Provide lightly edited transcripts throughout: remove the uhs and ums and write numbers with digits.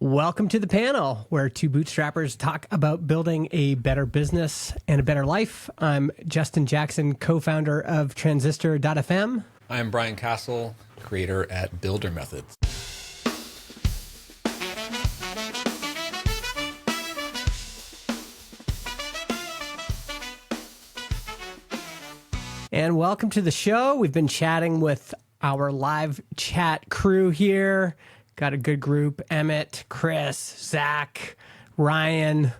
Welcome to the panel where two bootstrappers talk about building a better business and a better life. I'm Justin Jackson, co-founder of Transistor.fm. I'm Brian Castle, creator at Builder Methods. And welcome to the show. We've been chatting with our live chat crew here. Got a good group: Emmett, Chris, Zach, Ryan, a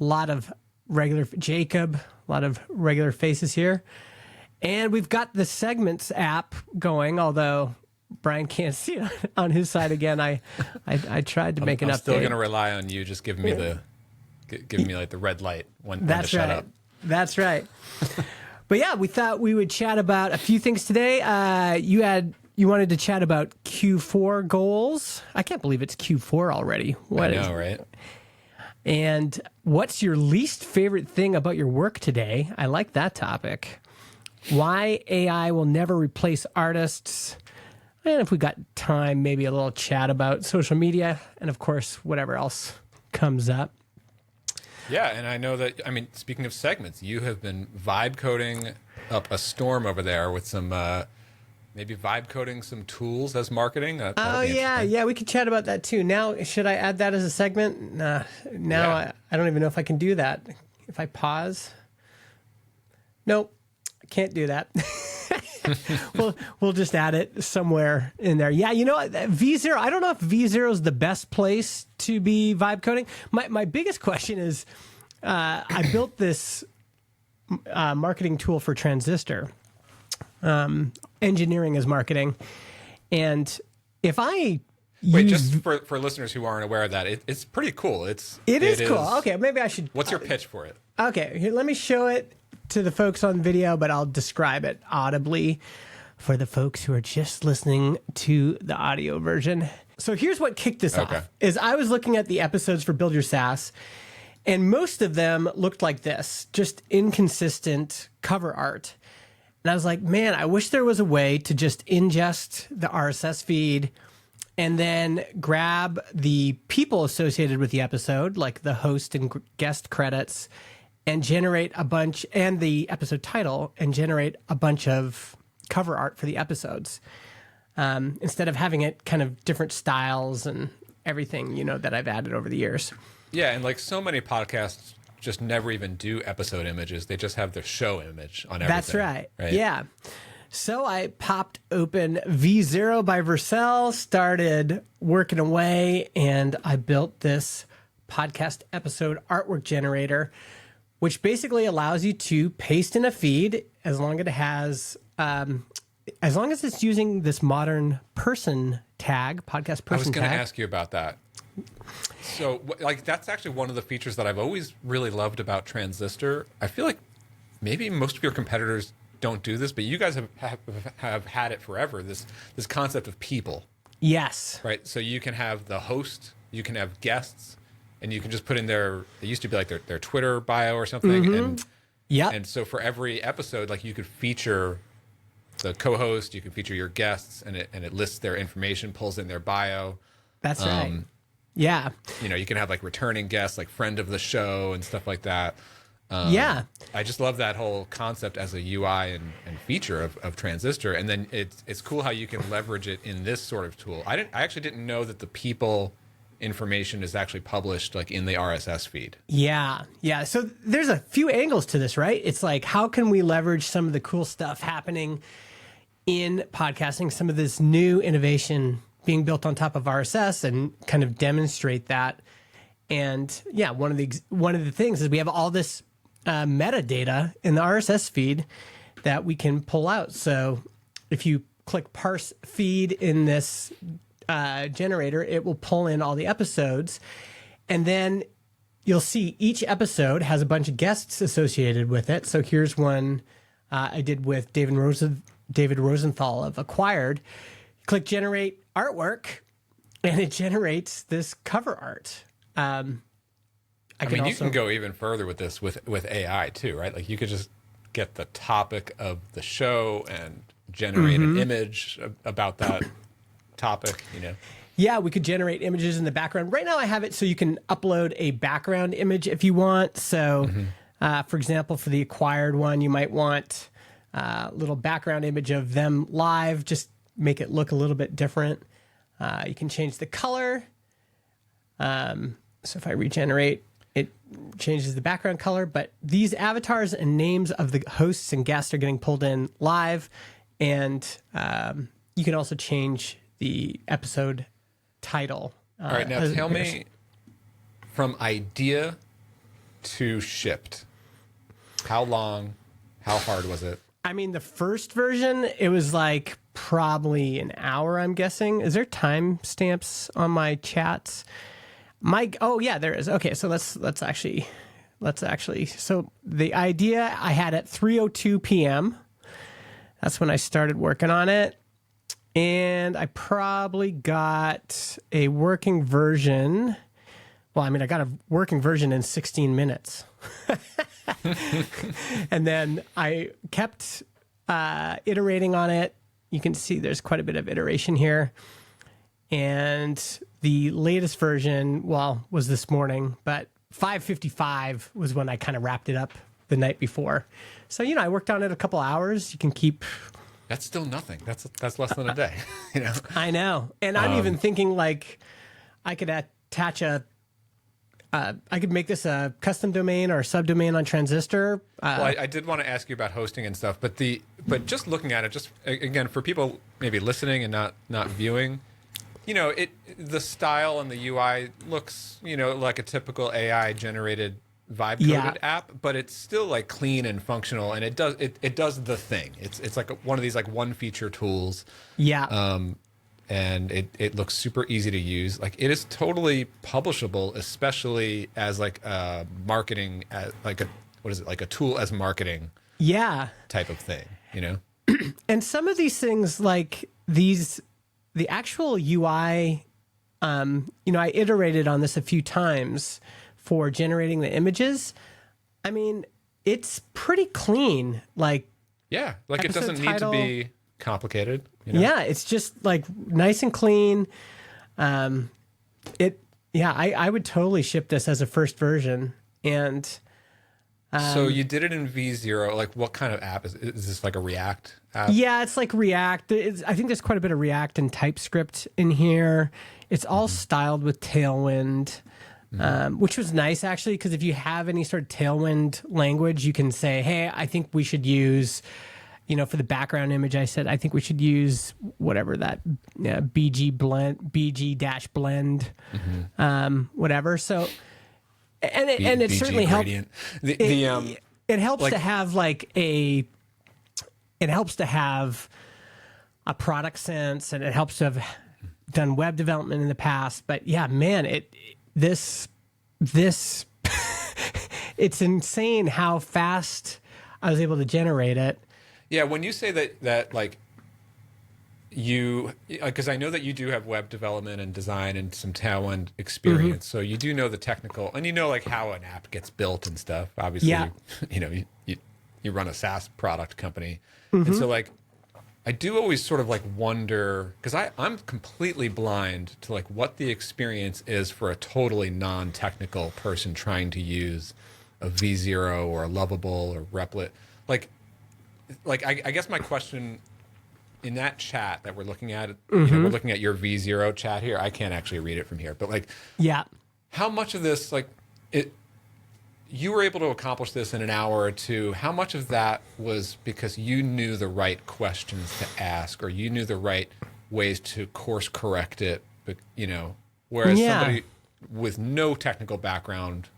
lot of regular, Jacob, a lot of regular faces here. And we've got the Segments app going, although Brian can't see it on his side again. I tried to make an update. I'm still going to rely on you just giving me like the red light when to shut up. That's right. But yeah, we thought we would chat about a few things today. You wanted to chat about Q4 goals. I can't believe it's Q4 already. I know, right? And what's your least favorite thing about your work today? I like that topic. Why AI will never replace artists. And if we got time, maybe a little chat about social media. And of course, whatever else comes up. Yeah, and I know that, speaking of segments, you have been vibe coding up a storm over there with some, maybe vibe coding some tools as marketing. Yeah, we could chat about that too. Now, should I add that as a segment? I don't even know if I can do that. If I pause. Nope, I can't do that. We'll just add it somewhere in there. Yeah, you know what? V0, I don't know if V0 is the best place to be vibe coding. My biggest question is, I built this marketing tool for Transistor, engineering as marketing. And if I Wait, just for listeners who aren't aware of that, it's pretty cool. It is cool. Okay, maybe I should. What's your pitch for it? Okay, here, let me show it to the folks on video, but I'll describe it audibly for the folks who are just listening to the audio version. So here's what kicked this off, is I was looking at the episodes for Build Your SaaS, and most of them looked like this, just inconsistent cover art. And I was like, man, I wish there was a way to just ingest the RSS feed and then grab the people associated with the episode, like the host and guest credits, and generate a bunch, and the episode title, and generate a bunch of cover art for the episodes. Instead of having it kind of different styles and everything, that I've added over the years. Yeah, and like so many podcasts just never even do episode images. They just have their show image on everything. That's right? Yeah. So I popped open V0 by Vercel, started working away, and I built this podcast episode artwork generator, which basically allows you to paste in a feed as long as it's using this modern person tag, podcast person tag. I was going to ask you about that. So, that's actually one of the features that I've always really loved about Transistor. I feel like maybe most of your competitors don't do this, but you guys have had it forever. This concept of people. Yes. Right. So you can have the host, you can have guests, and you can just put in it used to be like their Twitter bio or something. Mm-hmm. And so for every episode, like you could feature the co-host, you can feature your guests, and it lists their information, pulls in their bio. That's right. Yeah. You can have like returning guests, like friend of the show and stuff like that. Yeah. I just love that whole concept as a UI and feature of Transistor. And then it's cool how you can leverage it in this sort of tool. I actually didn't know that the people information is actually published like in the RSS feed. Yeah. So there's a few angles to this, right? It's like, how can we leverage some of the cool stuff happening in podcasting, some of this new innovation being built on top of RSS, and kind of demonstrate that. And yeah, one of the things is we have all this metadata in the RSS feed that we can pull out. So if you click parse feed in this generator, it will pull in all the episodes, and then you'll see each episode has a bunch of guests associated with it. So here's one I did with David Rosenthal of Acquired. Click generate artwork, and it generates this cover art. You can go even further with this with AI too, right? Like you could just get the topic of the show and generate an image about that topic, Yeah, we could generate images in the background. Right now I have it so you can upload a background image if you want. So, for example, for the acquired one, you might want a little background image of them live, just make it look a little bit different. You can change the color. So if I regenerate, it changes the background color. But these avatars and names of the hosts and guests are getting pulled in live. And you can also change the episode title. All right, now tell me, from idea to shipped, how long, how hard was it? I mean, the first version, it was like probably an hour, I'm guessing. Is there timestamps on my chats? Oh yeah, there is. Okay, so let's actually. So the idea I had at 3:02 p.m. That's when I started working on it. And I probably got a working version. Well, I mean, I got a working version in 16 minutes. And then I kept iterating on it. You can see there's quite a bit of iteration here. And the latest version, well, was this morning, but 5:55 was when I kind of wrapped it up the night before. So, I worked on it a couple hours. You can keep... That's still nothing. That's less than a day. I know. And I'm even thinking like I could attach I could make this a custom domain or a subdomain on Transistor. Well, I did want to ask you about hosting and stuff, but just looking at it, just again for people maybe listening and not viewing, the style and the UI looks like a typical AI generated vibe coded app, but it's still like clean and functional, and it does the thing. It's like one of these like one feature tools. Yeah. And it looks super easy to use. Like it is totally publishable, especially as like a marketing, like a tool as marketing. Yeah. Type of thing, And some of these things like the actual UI, I iterated on this a few times for generating the images. I mean, it's pretty clean. Like, yeah, like it doesn't need to be complicated. Yeah, it's just like nice and clean. I would totally ship this as a first version. And so you did it in V0. Like, what kind of app is this? Like a React app? Yeah, it's like React. I think there's quite a bit of React and TypeScript in here. It's all styled with Tailwind. Which was nice, actually, because if you have any sort of Tailwind language, you can say, hey, I think we should use, for the background image, I said, I think we should use whatever that BG-blend, whatever. So, and it certainly helps. It helps to have it helps to have a product sense, and it helps to have done web development in the past. But yeah, man, this it's insane how fast I was able to generate it. Yeah, when you say that like because I know that you do have web development and design and some Tailwind experience, so you do know the technical, and like how an app gets built and stuff. Obviously, you run a SaaS product company, and so like I do always sort of like wonder, because I'm completely blind to like what the experience is for a totally non-technical person trying to use a V0 or a Lovable or Replit. Like I guess my question in that chat that we're looking at, we're looking at your V0 chat here. I can't actually read it from here, but like, how much of this, like you were able to accomplish this in an hour or two. How much of that was because you knew the right questions to ask, or you knew the right ways to course correct it, but whereas somebody with no technical background,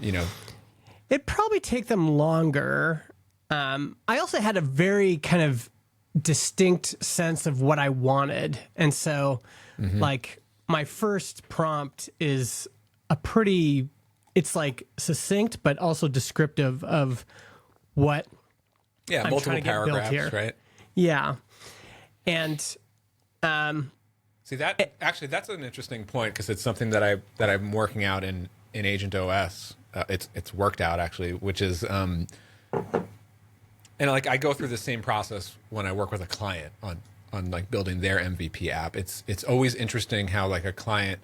it'd probably take them longer. I also had a very kind of distinct sense of what I wanted. And so like my first prompt is it's like succinct, but also descriptive of what I'm multiple trying to get built here. Right? Yeah. And see that actually that's an interesting point, because it's something that I'm working out in Agent OS. It's worked out actually, which is and like I go through the same process when I work with a client on like building their MVP app. It's always interesting how like a client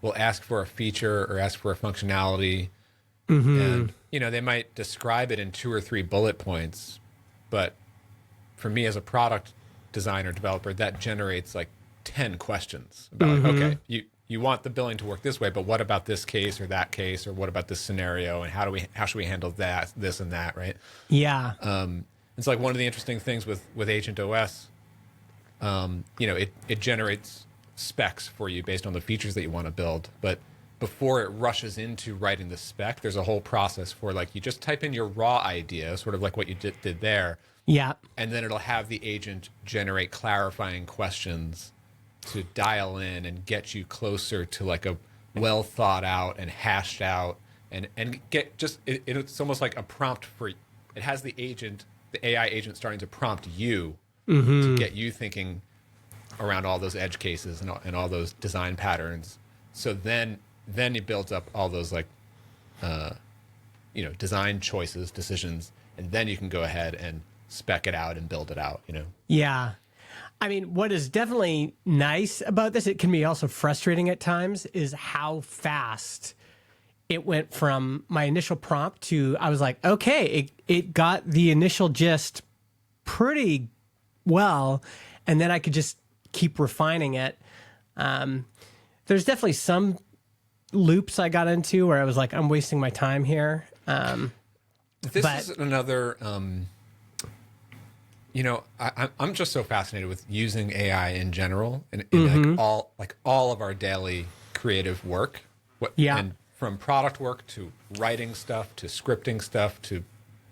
will ask for a feature or ask for a functionality, and they might describe it in 2 or 3 bullet points, but for me as a product designer developer, that generates like 10 questions about like, okay, you want the billing to work this way, but what about this case or that case, or what about this scenario, and how should we handle that, this and that, right? Yeah. It's like one of the interesting things with Agent OS, it generates specs for you based on the features that you want to build, but before it rushes into writing the spec, there's a whole process for like, you just type in your raw idea, sort of like what you did there. Yeah. And then it'll have the agent generate clarifying questions to dial in and get you closer to like a well thought out and hashed out and get just, it's almost like a prompt for, it has the AI agent starting to prompt you to get you thinking around all those edge cases and all those design patterns. So then it builds up all those like, design choices, decisions, and then you can go ahead and spec it out and build it out, Yeah. I mean, what is definitely nice about this, it can be also frustrating at times, is how fast it went from my initial prompt to, I was like, okay, it got the initial gist pretty well, and then I could just keep refining it. There's definitely some loops I got into where I was like, I'm wasting my time here. This is another, I'm just so fascinated with using AI in general and like all of our daily creative work. And from product work to writing stuff to scripting stuff to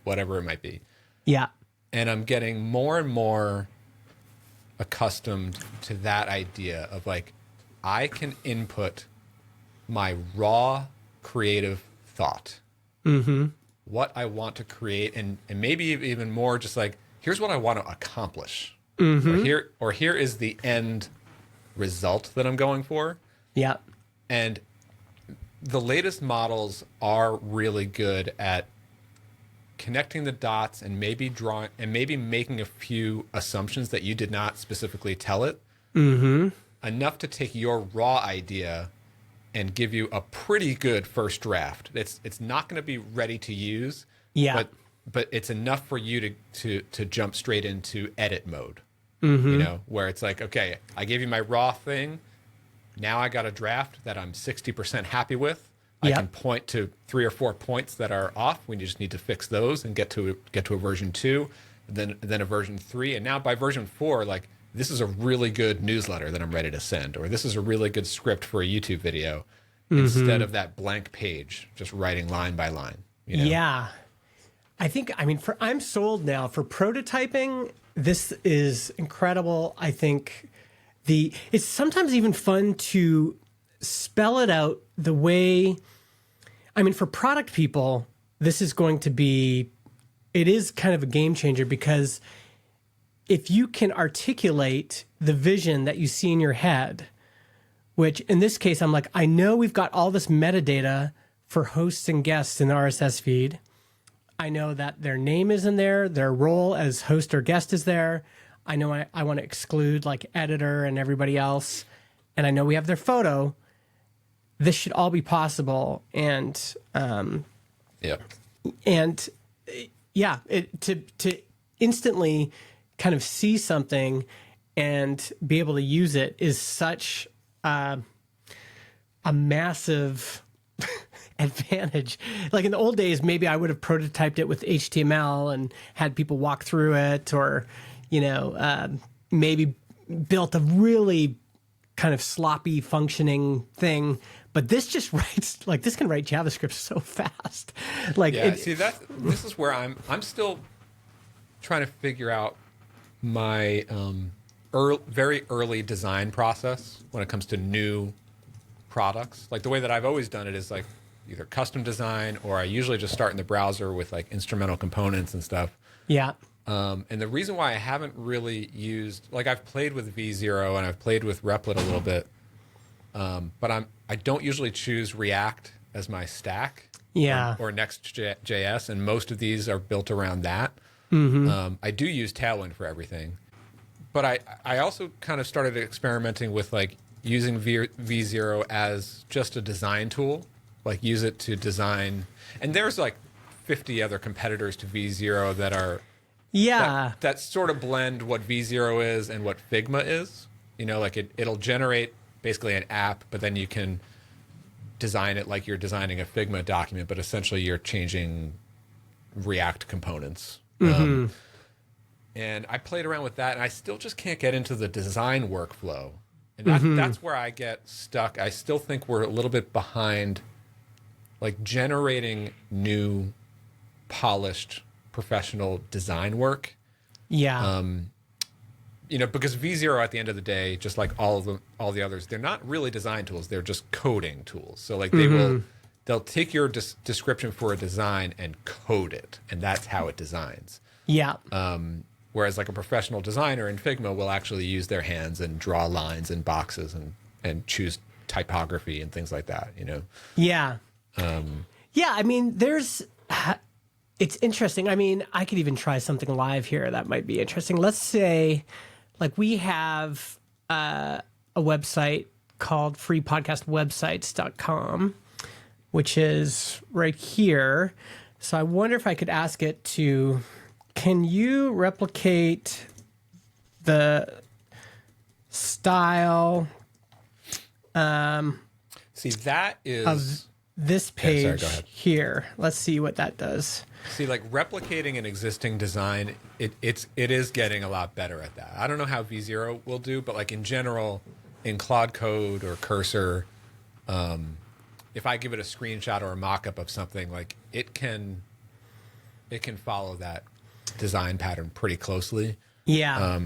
whatever it might be. Yeah. And I'm getting more and more accustomed to that idea of like, I can input my raw creative thought, what I want to create, and maybe even more just like, here's what I want to accomplish, or here is the end result that I'm going for. Yeah. And the latest models are really good at connecting the dots and maybe drawing and maybe making a few assumptions that you did not specifically tell it, enough to take your raw idea and give you a pretty good first draft. It's not going to be ready to use, but it's enough for you to jump straight into edit mode, where it's like, okay, I gave you my raw thing. Now I got a draft that I'm 60% happy with. I can point to 3 or 4 points that are off. We just need to fix those and get to a version 2, then a version 3. And now by version 4, like, this is a really good newsletter that I'm ready to send, or this is a really good script for a YouTube video, instead of that blank page, just writing line by line. Yeah. I'm sold now for prototyping. This is incredible. I think it's sometimes even fun to spell it out the way, for product people, this is going to be, it is kind of a game changer, because if you can articulate the vision that you see in your head, which in this case, I'm like, I know we've got all this metadata for hosts and guests in the RSS feed. I know that their name is in there, their role as host or guest is there. I know I want to exclude like editor and everybody else. And I know we have their photo. This should all be possible. And to instantly kind of see something and be able to use it is such a massive advantage. Like in the old days, maybe I would have prototyped it with HTML and had people walk through it, or maybe built a really kind of sloppy functioning thing. But this just writes, like, this can write JavaScript so fast. Like, this is where I'm still trying to figure out my very early design process when it comes to new products. Like the way that I've always done it is like either custom design, or I usually just start in the browser with like instrumental components and stuff. Yeah. And the reason why I haven't really used, like, I've played with V0 and I've played with Replit a little bit, but I don't usually choose React as my stack, or Next.js, and most of these are built around that. I do use Tailwind for everything, but I also kind of started experimenting with like using V0 as just a design tool, like use it to design. And there's like 50 other competitors to V0 that are that sort of blend what V0 is and what Figma is. You know, like it'll generate basically an app, but then you can design it like you're designing a Figma document, but essentially you're changing React components. And I played around with that, and I still just can't get into the design workflow. And that's where I get stuck. I still think we're a little bit behind, like generating new, polished, professional design work. Yeah. You know, because V0 at the end of the day, just like all the others, they're not really design tools. They're just coding tools. So like they'll take your description for a design and code it, and that's how it designs. Yeah. Whereas like a professional designer in Figma will actually use their hands and draw lines and boxes and choose typography and things like that, you know? Yeah. Yeah, I mean, it's interesting. I mean, I could even try something live here that might be interesting. Let's say, like, we have a website called freepodcastwebsites.com, which is right here. So I wonder if I could ask it to, can you replicate the style See, that is of this page sorry, go ahead. here? Let's see what that does. See, like replicating an existing design, it is getting a lot better at that. I don't know how V0 will do, but like in general, in Claude Code or Cursor, if I give it a screenshot or a mock-up of something, like it can follow that design pattern pretty closely. Yeah.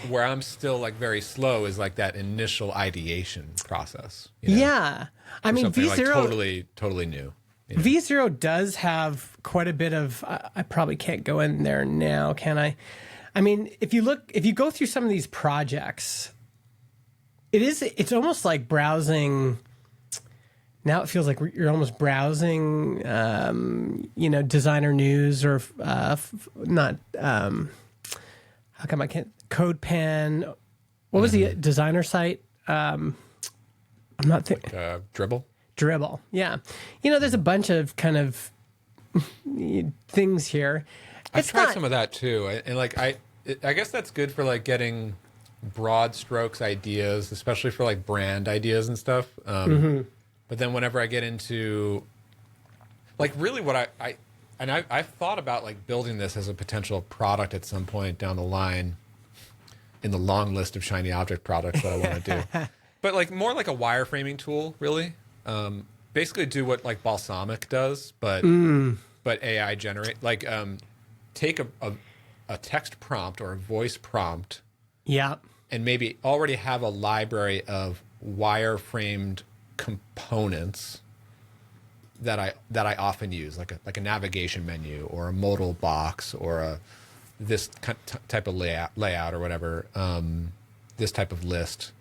Where I'm still like very slow is like that initial ideation process. You know? Yeah. I mean, Something V0 like totally new. You know? V0 does have quite a bit of, I probably can't go in there now, can I? I mean, if you go through some of these projects, it's almost like browsing. Now it feels like you're almost browsing, designer news or not. How come I can't? CodePen. What was the designer site? I'm not thinking. Dribble. Dribble. Yeah. You know, there's a bunch of kind of things here. I've tried some of that too. And like, I guess that's good for like getting broad strokes ideas, especially for like brand ideas and stuff. But then whenever I get into like really what I've thought about like building this as a potential product at some point down the line in the long list of shiny object products that I want to do. But like more like a wireframing tool, really. Basically do what like Balsamic does, but AI generate, like take a text prompt or a voice prompt. Yeah. And maybe already have a library of wireframed components that I often use, like a navigation menu or a modal box or this type of layout or whatever, this type of list,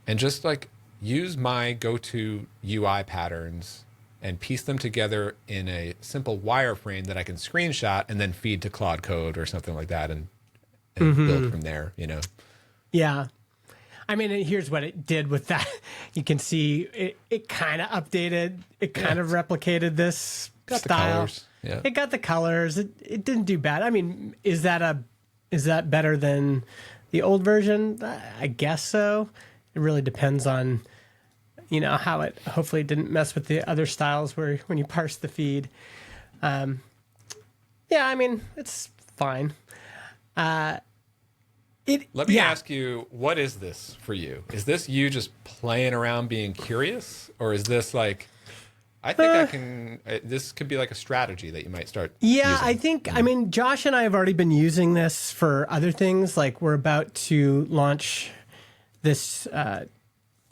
and just like use my go-to UI patterns and piece them together in a simple wireframe that I can screenshot and then feed to Claude Code or something like that and build from there, you know? Yeah. I mean, here's what it did with that. You can see it kind of updated. It kind of replicated this got style. The colors. Yeah. It got the colors. It didn't do bad. I mean, is that better than the old version? I guess so. It really depends on, how it hopefully didn't mess with the other styles where when you parse the feed. Yeah, I mean, it's fine. Let me ask you, what is this for you? Is this you just playing around being curious? Or is this like, I think this could be like a strategy that you might start using. I think, I mean, Josh and I have already been using this for other things. Like we're about to launch this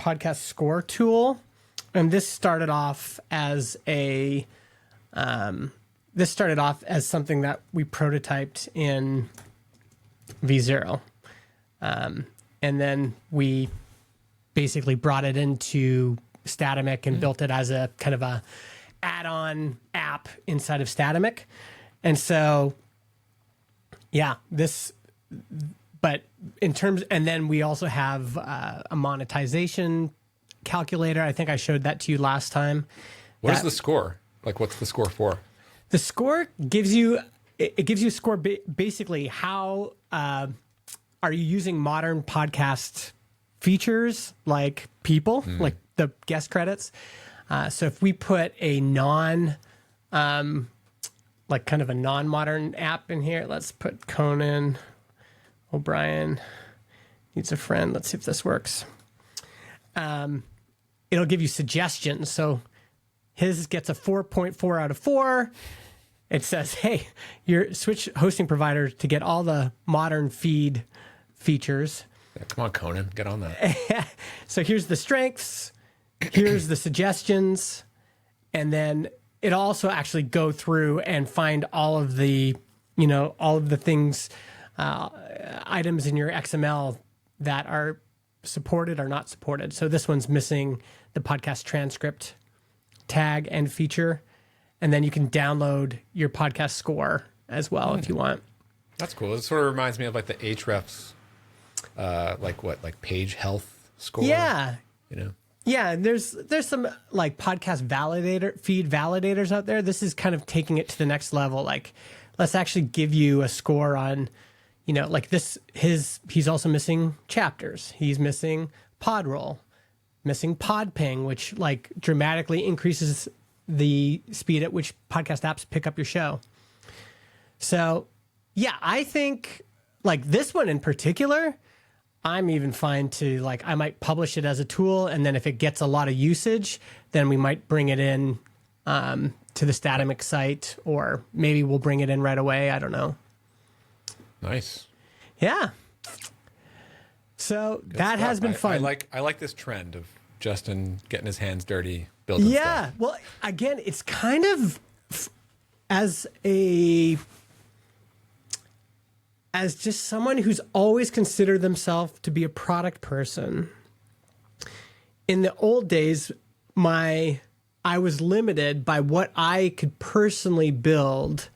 podcast score tool. And this started off as something that we prototyped in V0. And then we basically brought it into Statamic and built it as a kind of a add-on app inside of Statamic. And so, yeah, this but in terms, and then we also have a monetization calculator. I think I showed that to you last time. What is the score? Like, what's the score for? The score gives you, it gives you a score basically how are you using modern podcast features like people, like the guest credits. So if we put a like kind of a non-modern app in here, let's put Conan O'Brien needs a friend. Let's see if this works. It'll give you suggestions. So his gets a 4.4 out of 4. It says, hey, your switch hosting provider to get all the modern feed features. Yeah, come on, Conan, get on that. So here's the strengths, here's the suggestions, and then it also actually go through and find all of the, all of the things, items in your XML that are supported or not supported. So this one's missing the podcast transcript tag and feature. And then you can download your podcast score as well if you want. That's cool. It sort of reminds me of like the Ahrefs, like page health score. Yeah. Yeah, and there's some like podcast feed validators out there. This is kind of taking it to the next level. Like, let's actually give you a score on, like this. He's also missing chapters. He's missing pod roll, missing pod ping, which like dramatically increases the speed at which podcast apps pick up your show. So, yeah, I think like this one in particular, I'm even fine to like, I might publish it as a tool. And then if it gets a lot of usage, then we might bring it in to the Statamic site, or maybe we'll bring it in right away. I don't know. Nice. Yeah. So Good that stuff. has been fun. I like this trend of Justin getting his hands dirty, building stuff. Yeah. Well, again, it's kind of as just someone who's always considered themselves to be a product person. In the old days, I was limited by what I could personally build,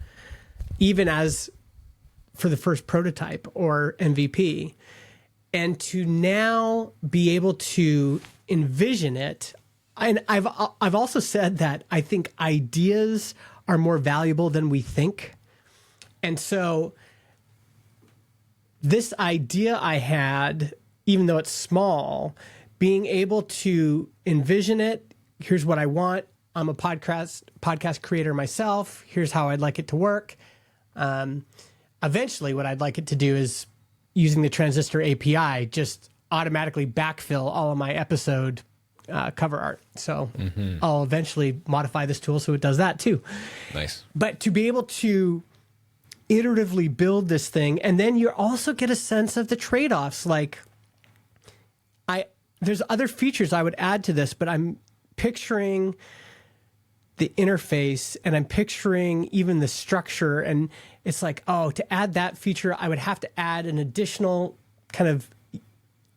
even as for the first prototype or MVP. And to now be able to envision it, and I've also said that I think ideas are more valuable than we think. And so this idea I had, even though it's small, being able to envision it, here's what I want. I'm a podcast creator myself. Here's how I'd like it to work. Eventually, what I'd like it to do is, using the Transistor API, just automatically backfill all of my episode cover art. So I'll eventually modify this tool so it does that too. Nice. But to be able to iteratively build this thing, and then you also get a sense of the trade-offs. Like, there's other features I would add to this, but I'm picturing the interface and I'm picturing even the structure, and it's like, oh, to add that feature, I would have to add an additional kind of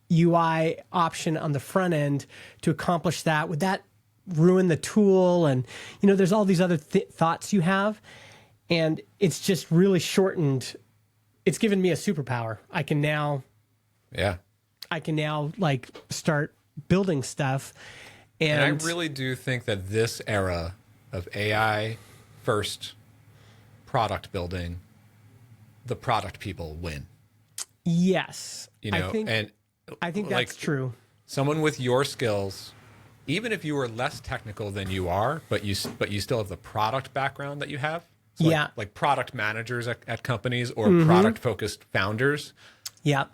UI option on the front end to accomplish that. Would that ruin the tool? And, there's all these other thoughts you have. And it's just really shortened. It's given me a superpower. I can now like start building stuff. And I really do think that this era of AI first product building, the product people win. Yes. I think like, that's true. Someone with your skills, even if you are less technical than you are, but you still have the product background that you have. So like product managers at companies or product focused founders. Yeah.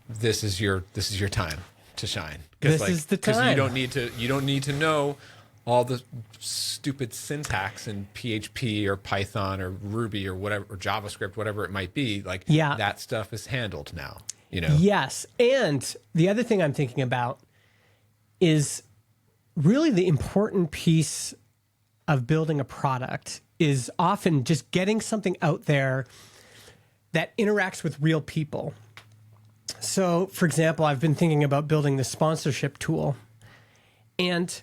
This is your time to shine. This is the time. Because you don't need to know all the stupid syntax in PHP or Python or Ruby or whatever, or JavaScript, whatever it might be. Like that stuff is handled now. Yes. And the other thing I'm thinking about is really the important piece of building a product is often just getting something out there that interacts with real people. So, for example, I've been thinking about building the sponsorship tool. And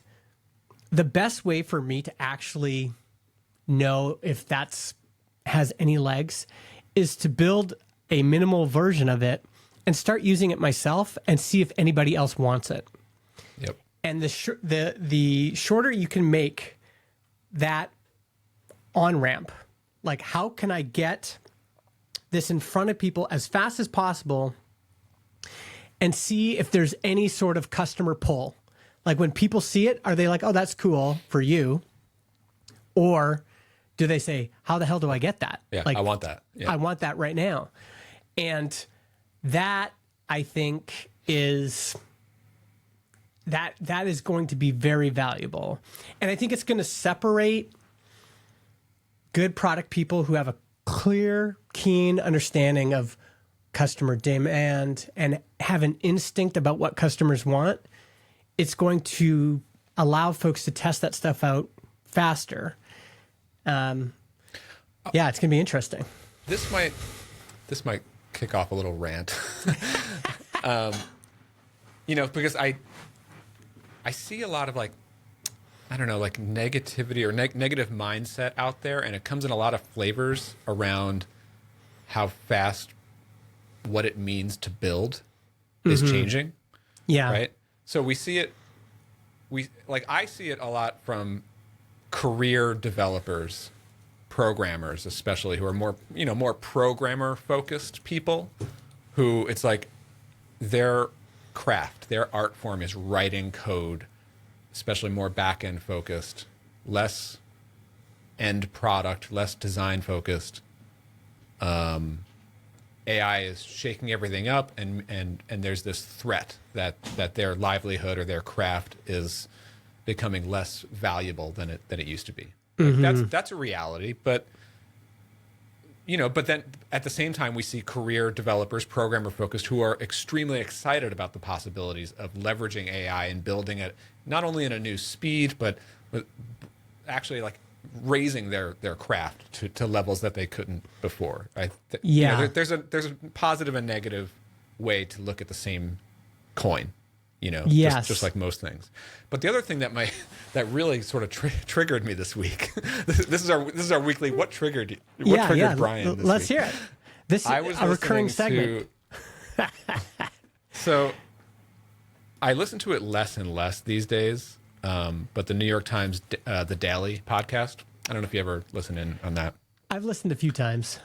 the best way for me to actually know if that's has any legs is to build a minimal version of it and start using it myself and see if anybody else wants it. Yep. And the shorter you can make that on-ramp, like how can I get this in front of people as fast as possible and see if there's any sort of customer pull. Like when people see it, are they like, oh, that's cool for you? Or do they say, how the hell do I get that? Yeah, like, I want that. Yeah. I want that right now. And that, I think, is that is going to be very valuable. And I think it's going to separate good product people who have a clear, keen understanding of customer demand and have an instinct about what customers want. It's going to allow folks to test that stuff out faster. Yeah, it's going to be interesting. This might kick off a little rant. Because I see a lot of like negativity or negative mindset out there, and it comes in a lot of flavors around how fast what it means to build is changing. Yeah. Right. So we see it. I see it a lot from career developers, programmers, especially who are more programmer focused people who it's like their craft, their art form is writing code, especially more back end focused, less end product, less design focused. AI is shaking everything up, and there's this threat that their livelihood or their craft is becoming less valuable than it used to be. Like that's a reality, but then at the same time we see career developers, programmer focused, who are extremely excited about the possibilities of leveraging AI and building it not only in a new speed, but actually like raising their craft to levels that they couldn't before. There's a positive and negative way to look at the same coin. Yes. Just like most things. But the other thing that really sort of triggered me this week. This is our weekly. What triggered Brian? This Let's week? hear it. This is a recurring segment. So I listen to it less and less these days. But the New York Times, the Daily podcast. I don't know if you ever listen in on that. I've listened a few times.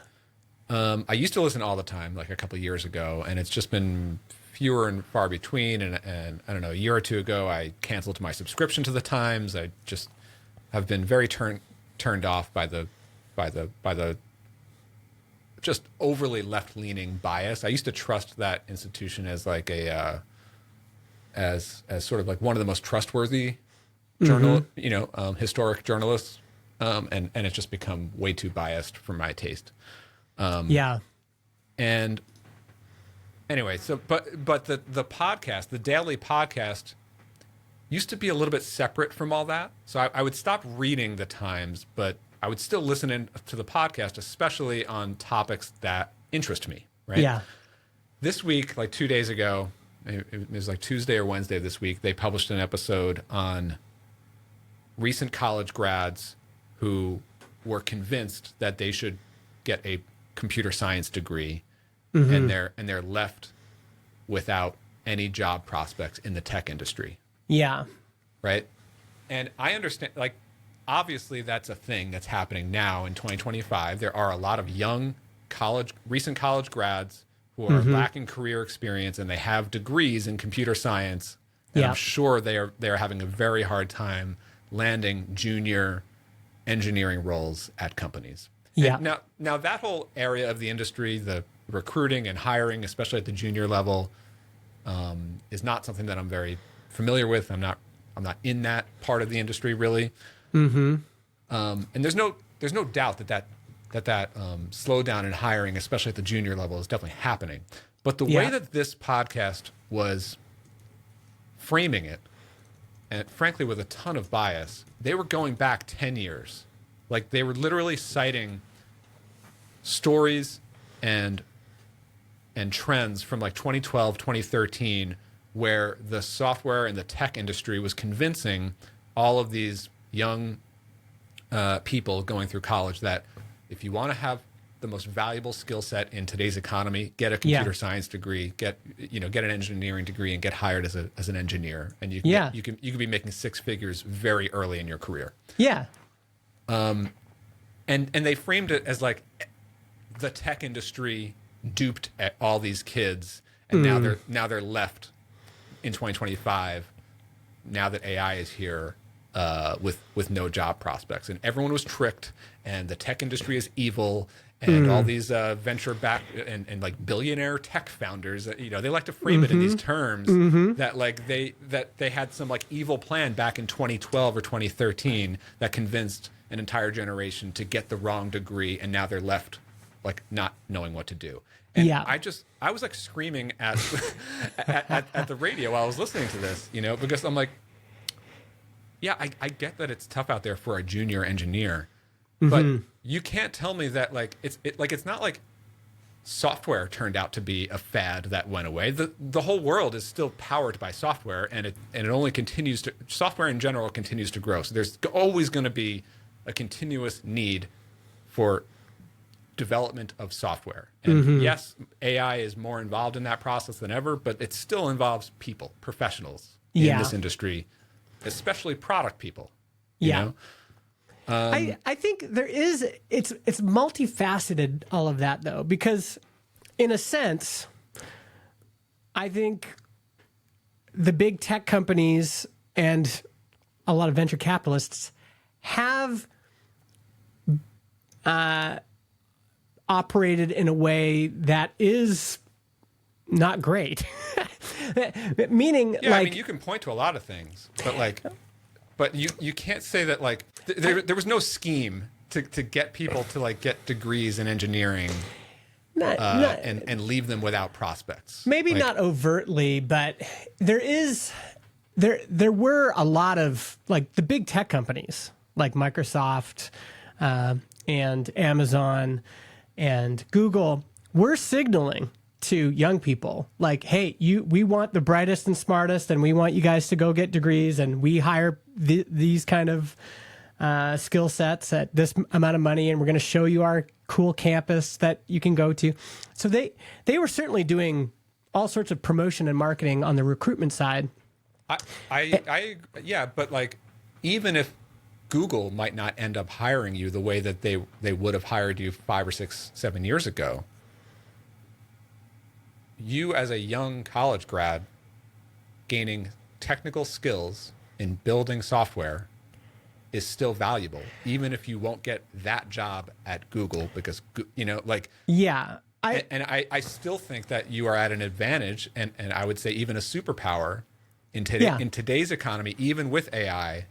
I used to listen all the time, like a couple of years ago, and it's just been fewer and far between. And I don't know, a year or two ago, I canceled my subscription to the Times. I just have been very turned off by the just overly left-leaning bias. I used to trust that institution as like as sort of like one of the most trustworthy historic journalists, and it's just become way too biased for my taste. And anyway, but the podcast, the Daily podcast, used to be a little bit separate from all that. So I would stop reading the Times, but I would still listen in to the podcast, especially on topics that interest me. Right? Yeah. This week, like 2 days ago, it was like Tuesday or Wednesday of this week, they published an episode on recent college grads who were convinced that they should get a computer science degree, and they're left without any job prospects in the tech industry. Yeah. Right? And I understand, like, obviously that's a thing that's happening now in 2025. There are a lot of young recent college grads who are lacking career experience, and they have degrees in computer science. And I'm sure they're having a very hard time landing junior engineering roles at companies. Yeah. And now that whole area of the industry, the recruiting and hiring, especially at the junior level, is not something that I'm very familiar with. I'm not in that part of the industry really. And there's no doubt that slowdown in hiring, especially at the junior level, is definitely happening. But the way that this podcast was framing it, and frankly with a ton of bias, they were going back 10 years. Like they were literally citing stories and trends from like 2012, 2013, where the software and the tech industry was convincing all of these young people going through college that if you want to have the most valuable skill set in today's economy. Get a computer science degree, get an engineering degree, and get hired as an engineer. And you can be making six figures very early in your career. Yeah. And they framed it as like the tech industry duped at all these kids, and now they're left in 2025. Now that AI is here, with no job prospects, and everyone was tricked, and the tech industry is evil, and all these venture back and like billionaire tech founders, they like to frame it in these terms that like they had some like evil plan back in 2012 or 2013 that convinced an entire generation to get the wrong degree, and now they're left like not knowing what to do. And I was like screaming at at the radio while I was listening to this, because I'm like, yeah, I get that it's tough out there for a junior engineer, but you can't tell me that like it's not like software turned out to be a fad that went away. The whole world is still powered by software, and it only continues to, software in general continues to grow. So there's always going to be a continuous need for development of software. And yes, AI is more involved in that process than ever, but it still involves people, professionals in this industry, especially product people. You know? I think it's multifaceted, all of that, though, because in a sense, I think the big tech companies and a lot of venture capitalists have operated in a way that is not great. Meaning, I mean, you can point to a lot of things, but you can't say that like there was no scheme to get people to like get degrees in engineering and leave them without prospects. Maybe not overtly, but there were a lot of like the big tech companies like Microsoft and Amazon and Google were signaling to young people like, hey, we want the brightest and smartest, and we want you guys to go get degrees, and we hire these kind of skill sets at this amount of money, and we're going to show you our cool campus that you can go to. So they were certainly doing all sorts of promotion and marketing on the recruitment side. Yeah, but like even if Google might not end up hiring you the way that they would have hired you 5 or 6, 7 years ago, you as a young college grad gaining technical skills in building software is still valuable, even if you won't get that job at Google because, I still think that you are at an advantage, and I would say even a superpower in today's economy, even with AI,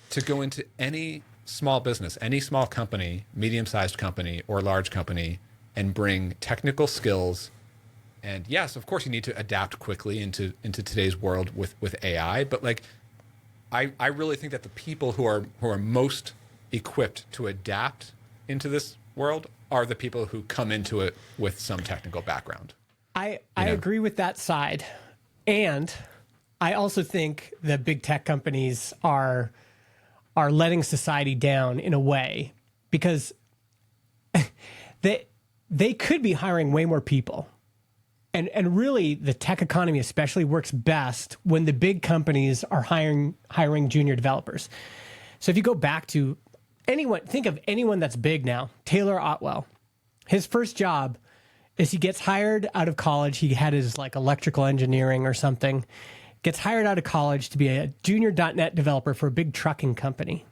to go into any small business, any small company, medium-sized company or large company, and bring technical skills. And yes, of course, you need to adapt quickly into today's world with AI. But like, I really think that the people who are most equipped to adapt into this world are the people who come into it with some technical background. I agree with that side, and I also think the big tech companies are letting society down in a way, because they could be hiring way more people. And really, the tech economy especially works best when the big companies are hiring junior developers. So if you go back to think of anyone that's big now, Taylor Otwell. His first job is he gets hired out of college. He had his like electrical engineering or something. Gets hired out of college to be a junior .NET developer for a big trucking company.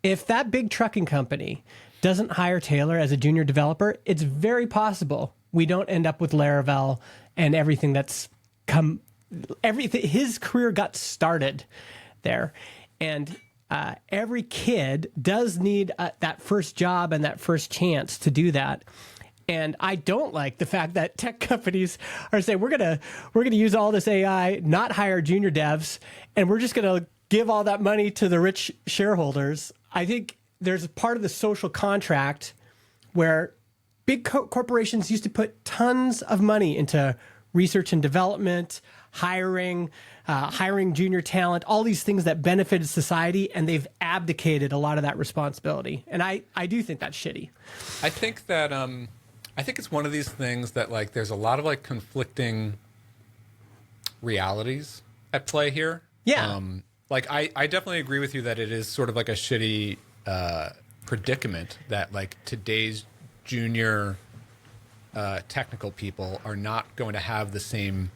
If that big trucking company doesn't hire Taylor as a junior developer, it's very possible we don't end up with Laravel and everything that's come. His career got started there, and every kid does need that first job and that first chance to do that. And I don't like the fact that tech companies are saying we're gonna use all this AI, not hire junior devs, and we're just gonna give all that money to the rich shareholders. I think there's a part of the social contract where big corporations used to put tons of money into research and development, hiring, hiring junior talent, all these things that benefited society, and they've abdicated a lot of that responsibility. And I do think that's shitty. I think that I think it's one of these things that like there's a lot of like conflicting realities at play here. Yeah. Like I definitely agree with you that it is sort of like a shitty predicament that like today's junior technical people are not going to have the same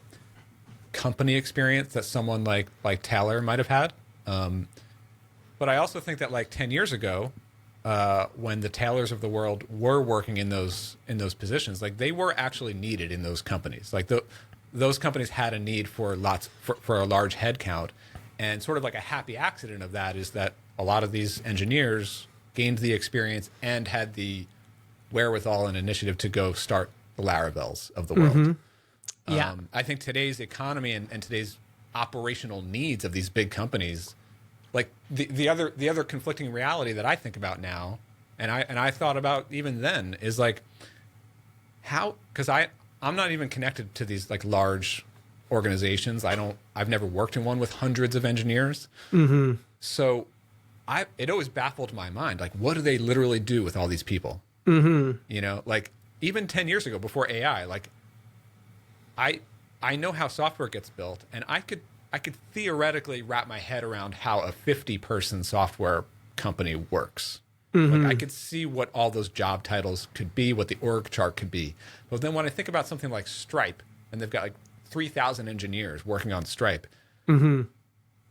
company experience that someone like Taylor might have had. But I also think that like 10 years ago, when the Taylors of the world were working in those positions, like they were actually needed in those companies. Like those companies had a need for a large head count, and sort of like a happy accident of that is that a lot of these engineers gained the experience and had the wherewithal and initiative to go start the Laravels of the world. Mm-hmm. Yeah. I think today's economy and today's operational needs of these big companies, like the other conflicting reality that I think about now, and I thought about even then, is like how, because I'm not even connected to these like large organizations. I've never worked in one with hundreds of engineers. Mm-hmm. So it always baffled my mind, like what do they literally do with all these people? Mm-hmm. You know, like even 10 years ago before AI, like I know how software gets built, and I could theoretically wrap my head around how a 50-person software company works. Mm-hmm. Like I could see what all those job titles could be, what the org chart could be. But then when I think about something like Stripe, and they've got like 3,000 engineers working on Stripe, mm-hmm.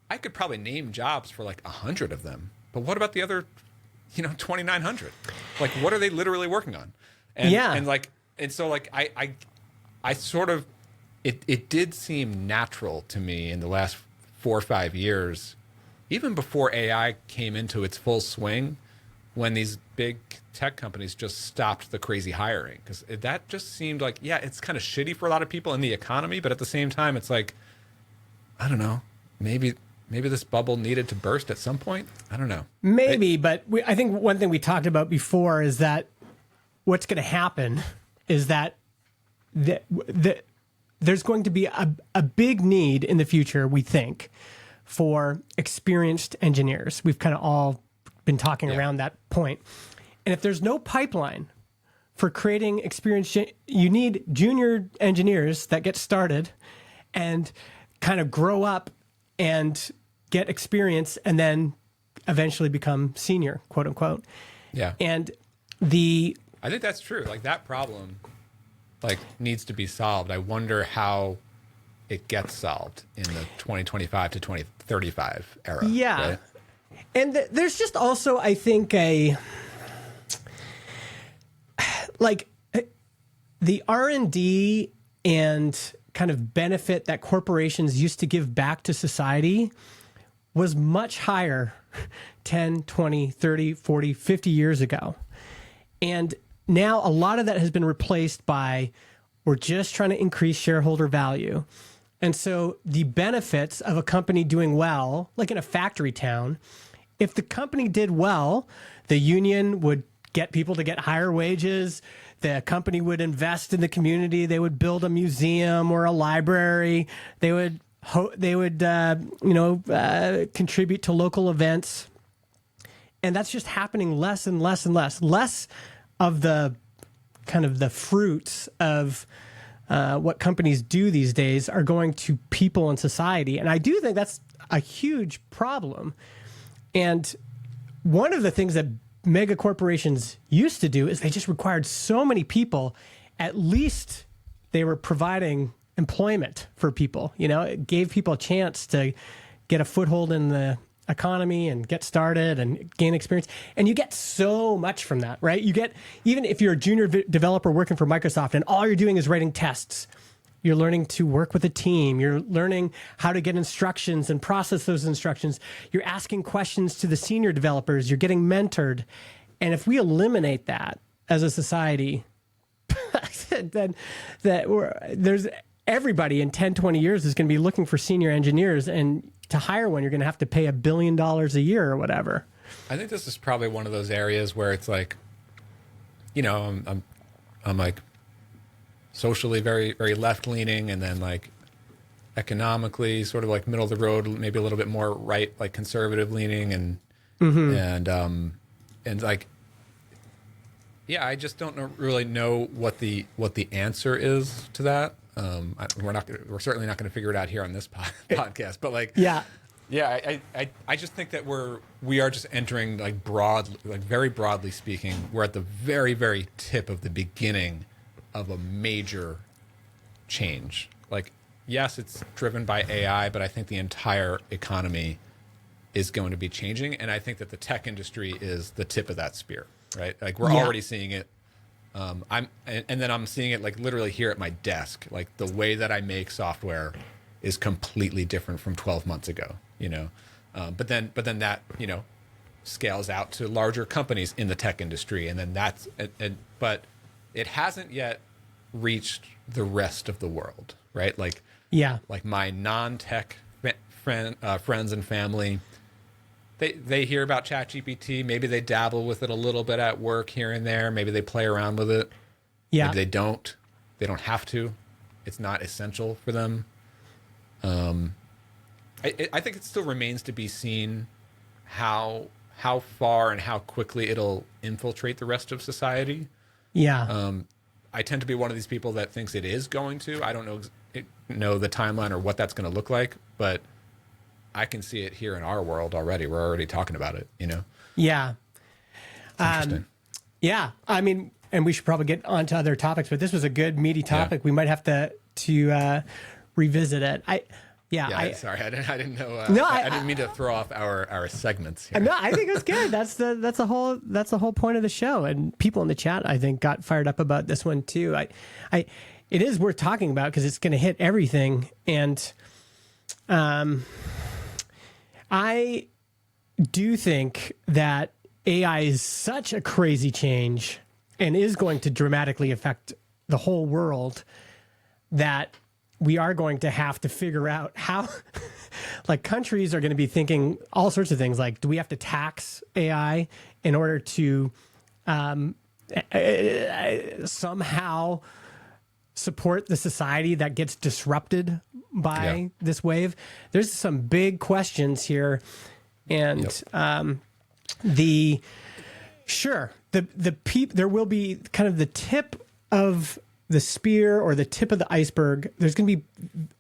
I could probably name jobs for like 100 of them. But what about the other, 2,900? Like, what are they literally working on? And, yeah. And so like I sort of, it did seem natural to me in the last 4 or 5 years, even before AI came into its full swing, when these big tech companies just stopped the crazy hiring. Because that just seemed like, yeah, it's kind of shitty for a lot of people in the economy, but at the same time, it's like, I don't know, maybe this bubble needed to burst at some point. I don't know. Maybe, but I think one thing we talked about before is that what's going to happen is that there's going to be a big need in the future, we think, for experienced engineers. We've kind of all been talking around that point. And if there's no pipeline for creating experience, you need junior engineers that get started and kind of grow up and get experience and then eventually become senior, quote unquote. Yeah. And I think that's true. Like that problem like needs to be solved. I wonder how it gets solved in the 2025 to 2035 era. Yeah. Right? And there's just also, I think, the R&D and kind of benefit that corporations used to give back to society was much higher 10, 20, 30, 40, 50 years ago. And now a lot of that has been replaced by, we're just trying to increase shareholder value. And so the benefits of a company doing well, like in a factory town, if the company did well, the union would get people to get higher wages. The company would invest in the community. They would build a museum or a library. They would contribute to local events. And that's just happening less and less and less. Less of the kind of the fruits of what companies do these days are going to people in society. And I do think that's a huge problem. And one of the things that mega corporations used to do is they just required so many people, at least they were providing employment for people. It gave people a chance to get a foothold in the economy and get started and gain experience. And you get so much from that, right? You get, even if you're a junior developer working for Microsoft and all you're doing is writing tests, you're learning to work with a team. You're learning how to get instructions and process those instructions. You're asking questions to the senior developers. You're getting mentored. And if we eliminate that as a society, then there's everybody in 10, 20 years is going to be looking for senior engineers. And to hire one, you're going to have to pay $1 billion a year or whatever. I think this is probably one of those areas where it's like, I'm like socially very, very left leaning, and then like economically sort of like middle of the road, maybe a little bit more right, like conservative leaning, and like, yeah, I just don't really know what the answer is to that. We're certainly not going to figure it out here on this podcast, but like, yeah, I just think that we are just entering like very broadly speaking, we're at the very, very tip of the beginning of a major change. Like, yes, it's driven by AI, but I think the entire economy is going to be changing. And I think that the tech industry is the tip of that spear, right? Like we're already seeing it. And then I'm seeing it like literally here at my desk. Like the way that I make software is completely different from 12 months ago, you know? But then that, you know, scales out to larger companies in the tech industry. And then but it hasn't yet reached the rest of the world, right? Like, like my non-tech friends and family, they hear about ChatGPT. Maybe they dabble with it a little bit at work here and there. Maybe they play around with it. Yeah. Maybe they don't. They don't have to. It's not essential for them. I think it still remains to be seen how far and how quickly it'll infiltrate the rest of society. Yeah. I tend to be one of these people that thinks it is going to. I don't know the timeline or what that's going to look like, but I can see it here in our world already. We're already talking about it, you know? Yeah. Interesting. Yeah. I mean, and we should probably get on to other topics, but this was a good meaty topic. Yeah. We might have to revisit it. Sorry, I didn't know. No, I didn't mean to throw off our segments here. No, I think it was good. That's the whole point of the show. And people in the chat, I think, got fired up about this one too. It is worth talking about because it's going to hit everything. And I do think that AI is such a crazy change and is going to dramatically affect the whole world that we are going to have to figure out how, like, countries are going to be thinking all sorts of things. Like, do we have to tax AI in order to somehow support the society that gets disrupted by this wave? There's some big questions here. And there will be kind of the tip of the spear or the tip of the iceberg. There's going to be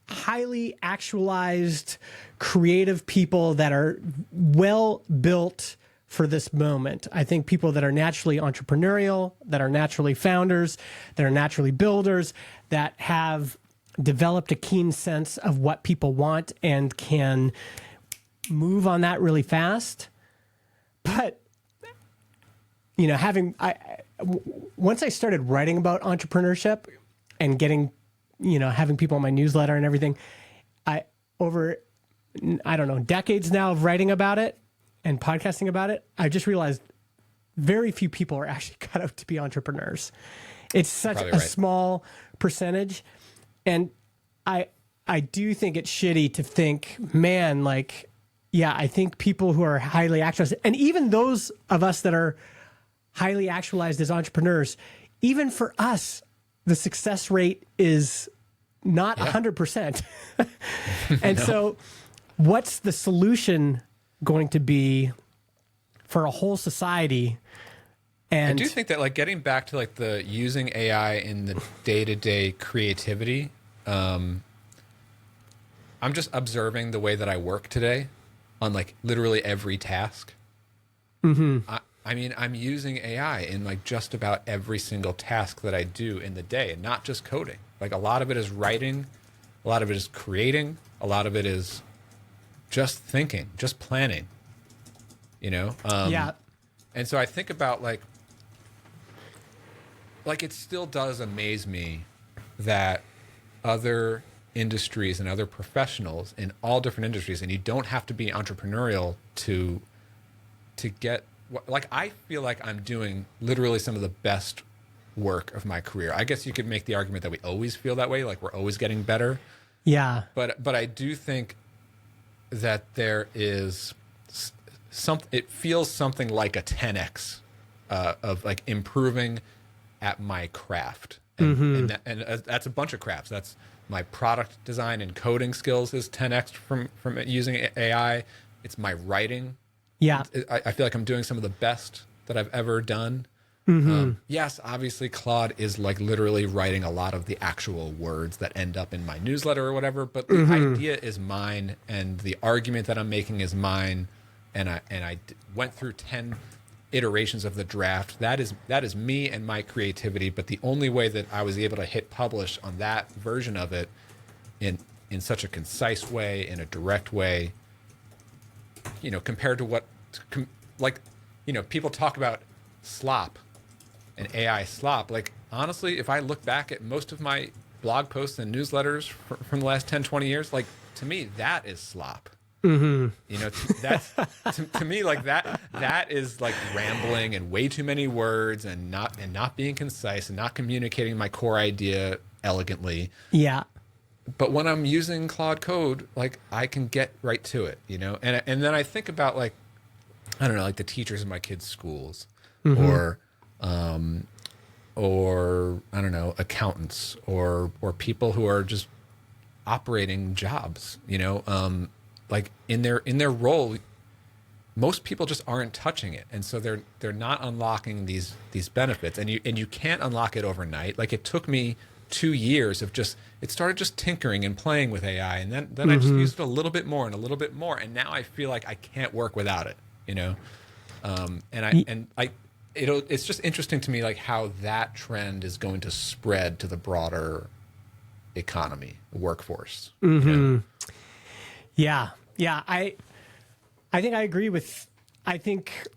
highly actualized, creative people that are well built for this moment. I think people that are naturally entrepreneurial, that are naturally founders, that are naturally builders, that have developed a keen sense of what people want and can move on that really fast. But, you know, once I started writing about entrepreneurship and getting, you know, having people on my newsletter and everything, over decades now of writing about it and podcasting about it, I just realized very few people are actually cut out to be entrepreneurs. It's such a small percentage. And I do think it's shitty to think, man, like, yeah, I think people who are highly actualized, and even those of us that are highly actualized as entrepreneurs, even for us, the success rate is not 100%. And so what's the solution going to be for a whole society? And I do think that, like, getting back to like the using AI in the day-to-day creativity, I'm just observing the way that I work today on like literally every task. Mm-hmm. I mean, I'm using AI in like just about every single task that I do in the day, and not just coding. Like a lot of it is writing, a lot of it is creating, a lot of it is just thinking, just planning, you know? And so I think about like it still does amaze me that other industries and other professionals in all different industries, and you don't have to be entrepreneurial to get, like, I feel like I'm doing literally some of the best work of my career. I guess you could make the argument that we always feel that way, like we're always getting better. Yeah. But I do think that there is it feels something like a 10x of like improving at my craft. And, and that's a bunch of crafts. my product design and coding skills is 10x from using AI. It's my writing. Yeah. I feel like I'm doing some of the best that I've ever done. Yes, obviously Claude is like literally writing a lot of the actual words that end up in my newsletter or whatever, but the idea is mine and the argument that I'm making is mine. And I went through 10 iterations of the draft. That is me and my creativity. But the only way that I was able to hit publish on that version of it in such a concise way, in a direct way, compared to what, people talk about slop and AI slop. Like, honestly, if I look back at most of my blog posts and newsletters from the last 10, 20 years, like, to me, that is slop. That's to me, like that is like rambling and way too many words and not being concise and not communicating my core idea elegantly. Yeah. But when I'm using Claude Code, like, I can get right to it, and then I think about, like, I don't know, like the teachers in my kids' schools, or I don't know, accountants or people who are just operating jobs, like in their role, most people just aren't touching it, and so they're not unlocking these benefits, and you can't unlock it overnight. Like, it took me 2 years of it started just tinkering and playing with AI, and then I just used it a little bit more and a little bit more, and now I feel like I can't work without it, it's just interesting to me, like, how that trend is going to spread to the broader economy, workforce. Yeah. I think I agree with, I think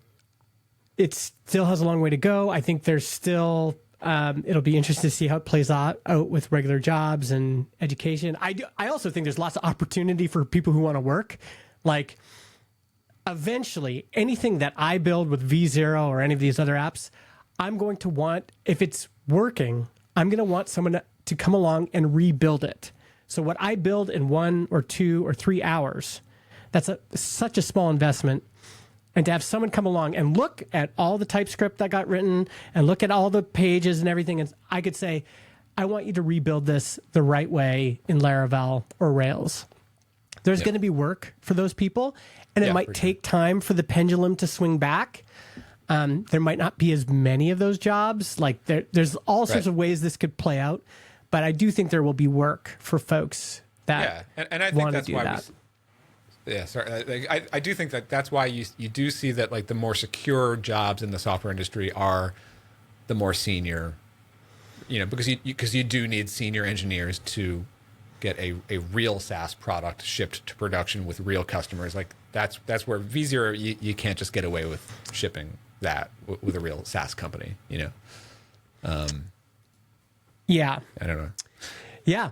it still has a long way to go. I think there's still, it'll be interesting to see how it plays out with regular jobs and education. I also think there's lots of opportunity for people who want to work. Like, eventually, anything that I build with V0 or any of these other apps, I'm going to want, if it's working, I'm going to want someone to come along and rebuild it. So what I build in 1 or 2 or 3 hours, that's such a small investment. And to have someone come along and look at all the TypeScript that got written and look at all the pages and everything, and I could say, I want you to rebuild this the right way in Laravel or Rails. There's going to be work for those people, and it might take time for the pendulum to swing back. There might not be as many of those jobs. Like, there's all sorts of ways this could play out. But I do think there will be work for folks that and I think that's why that. I do think that's why you do see that, like, the more secure jobs in the software industry are the more senior, because you do need senior engineers to get a real SaaS product shipped to production with real customers. Like, that's where V0 you can't just get away with shipping that with a real SaaS company, Yeah. I don't know. Yeah.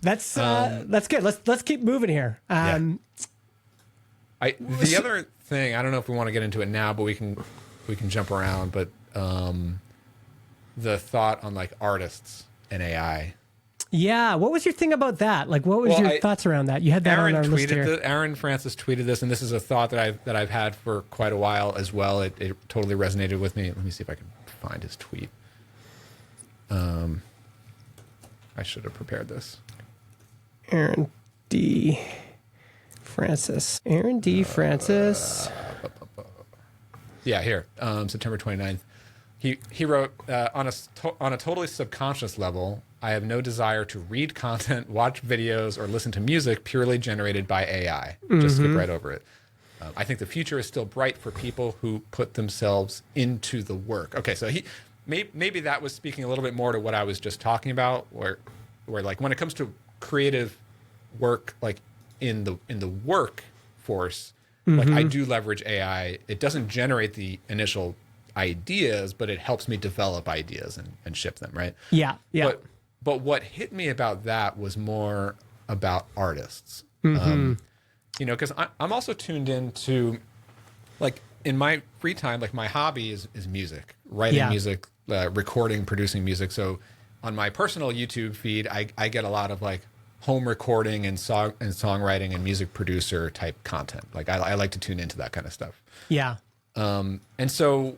That's good. Let's keep moving here. The other thing, I don't know if we want to get into it now, but we can jump around, but the thought on, like, artists and AI. Yeah. What was your thing about that? Like, what was your thoughts around that? You had that on our list here. Aaron Francis tweeted this, and this is a thought that I've had for quite a while as well. It totally resonated with me. Let me see if I can find his tweet. I should have prepared this. Aaron D. Francis. Yeah, here, September 29th. He wrote, on a totally subconscious level, I have no desire to read content, watch videos, or listen to music purely generated by AI. Just skip right over it. I think the future is still bright for people who put themselves into the work. Okay, so maybe that was speaking a little bit more to what I was just talking about, where like, when it comes to creative work, like in the workforce, like, I do leverage AI. It doesn't generate the initial ideas, but it helps me develop ideas and ship them, right? Yeah. But what hit me about that was more about artists. Because I'm also tuned into, like, in my free time, like, my hobby is music, writing music, recording, producing music. So on my personal YouTube feed, I get a lot of, like, home recording and songwriting and music producer type content. Like, I like to tune into that kind of stuff. Yeah. And so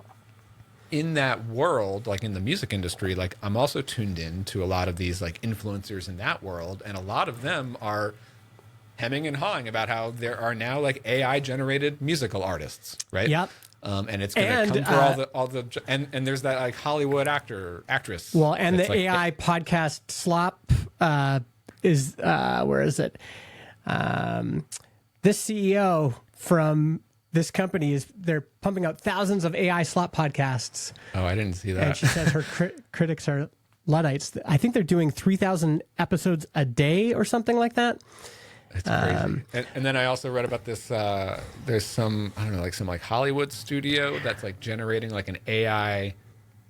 in that world, like in the music industry, like I'm also tuned in to a lot of these like influencers in that world, and a lot of them are hemming and hawing about how there are now like AI generated musical artists, right? Yep. And it's going to come for all the and there's that like Hollywood actress. Well, and the like, AI podcast slop is where is it? This CEO from this company they're pumping out thousands of AI slop podcasts. Oh, I didn't see that. And she says her critics are Luddites. I think they're doing 3,000 episodes a day or something like that. It's crazy. And then I also read about this. There's some, I don't know, like some like Hollywood studio that's like generating like an AI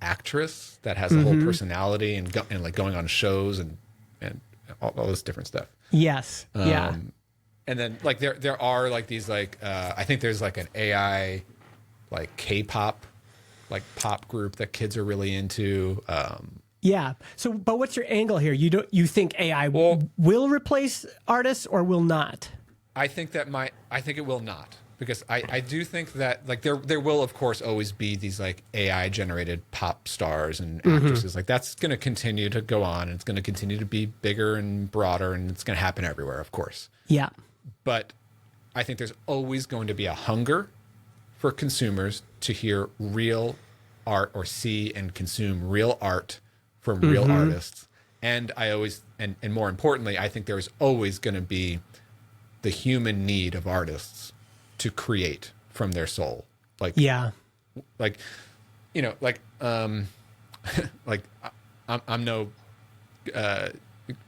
actress that has a whole personality and like going on shows and all this different stuff. Yes. Yeah. And then like there are like these like I think there's like an AI like K-pop like pop group that kids are really into. Yeah. So, but what's your angle here? You think AI will replace artists or will not? I think it will not, because I do think that like there will of course always be these like AI generated pop stars and actresses. Like that's going to continue to go on, and it's going to continue to be bigger and broader, and it's going to happen everywhere, of course. Yeah. But I think there's always going to be a hunger for consumers to hear real art or see and consume real art from real artists. And and more importantly, I think there's always going to be the human need of artists to create from their soul. Like, yeah, like, you know, like, like I'm no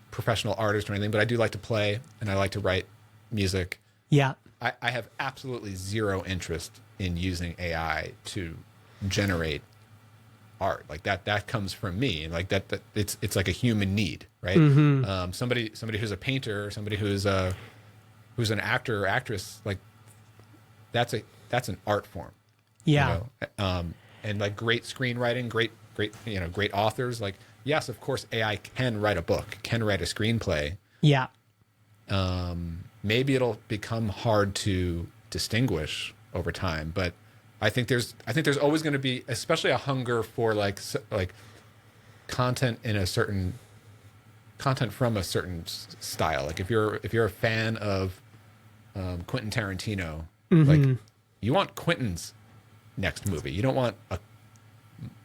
professional artist or anything, but I do like to play and I like to write music. Yeah. I have absolutely zero interest in using AI to generate art. Like that comes from me, and like that it's like a human need, right? Somebody who's a painter, somebody who's an actor or actress, like that's an art form. Yeah. You know? And like great screenwriting, great authors. Like, yes, of course, AI can write a book, can write a screenplay. Yeah. Maybe it'll become hard to distinguish over time, but I think there's always going to be, especially a hunger for like content from a certain style. Like if you're a fan of Quentin Tarantino, like you want Quentin's next movie. You don't want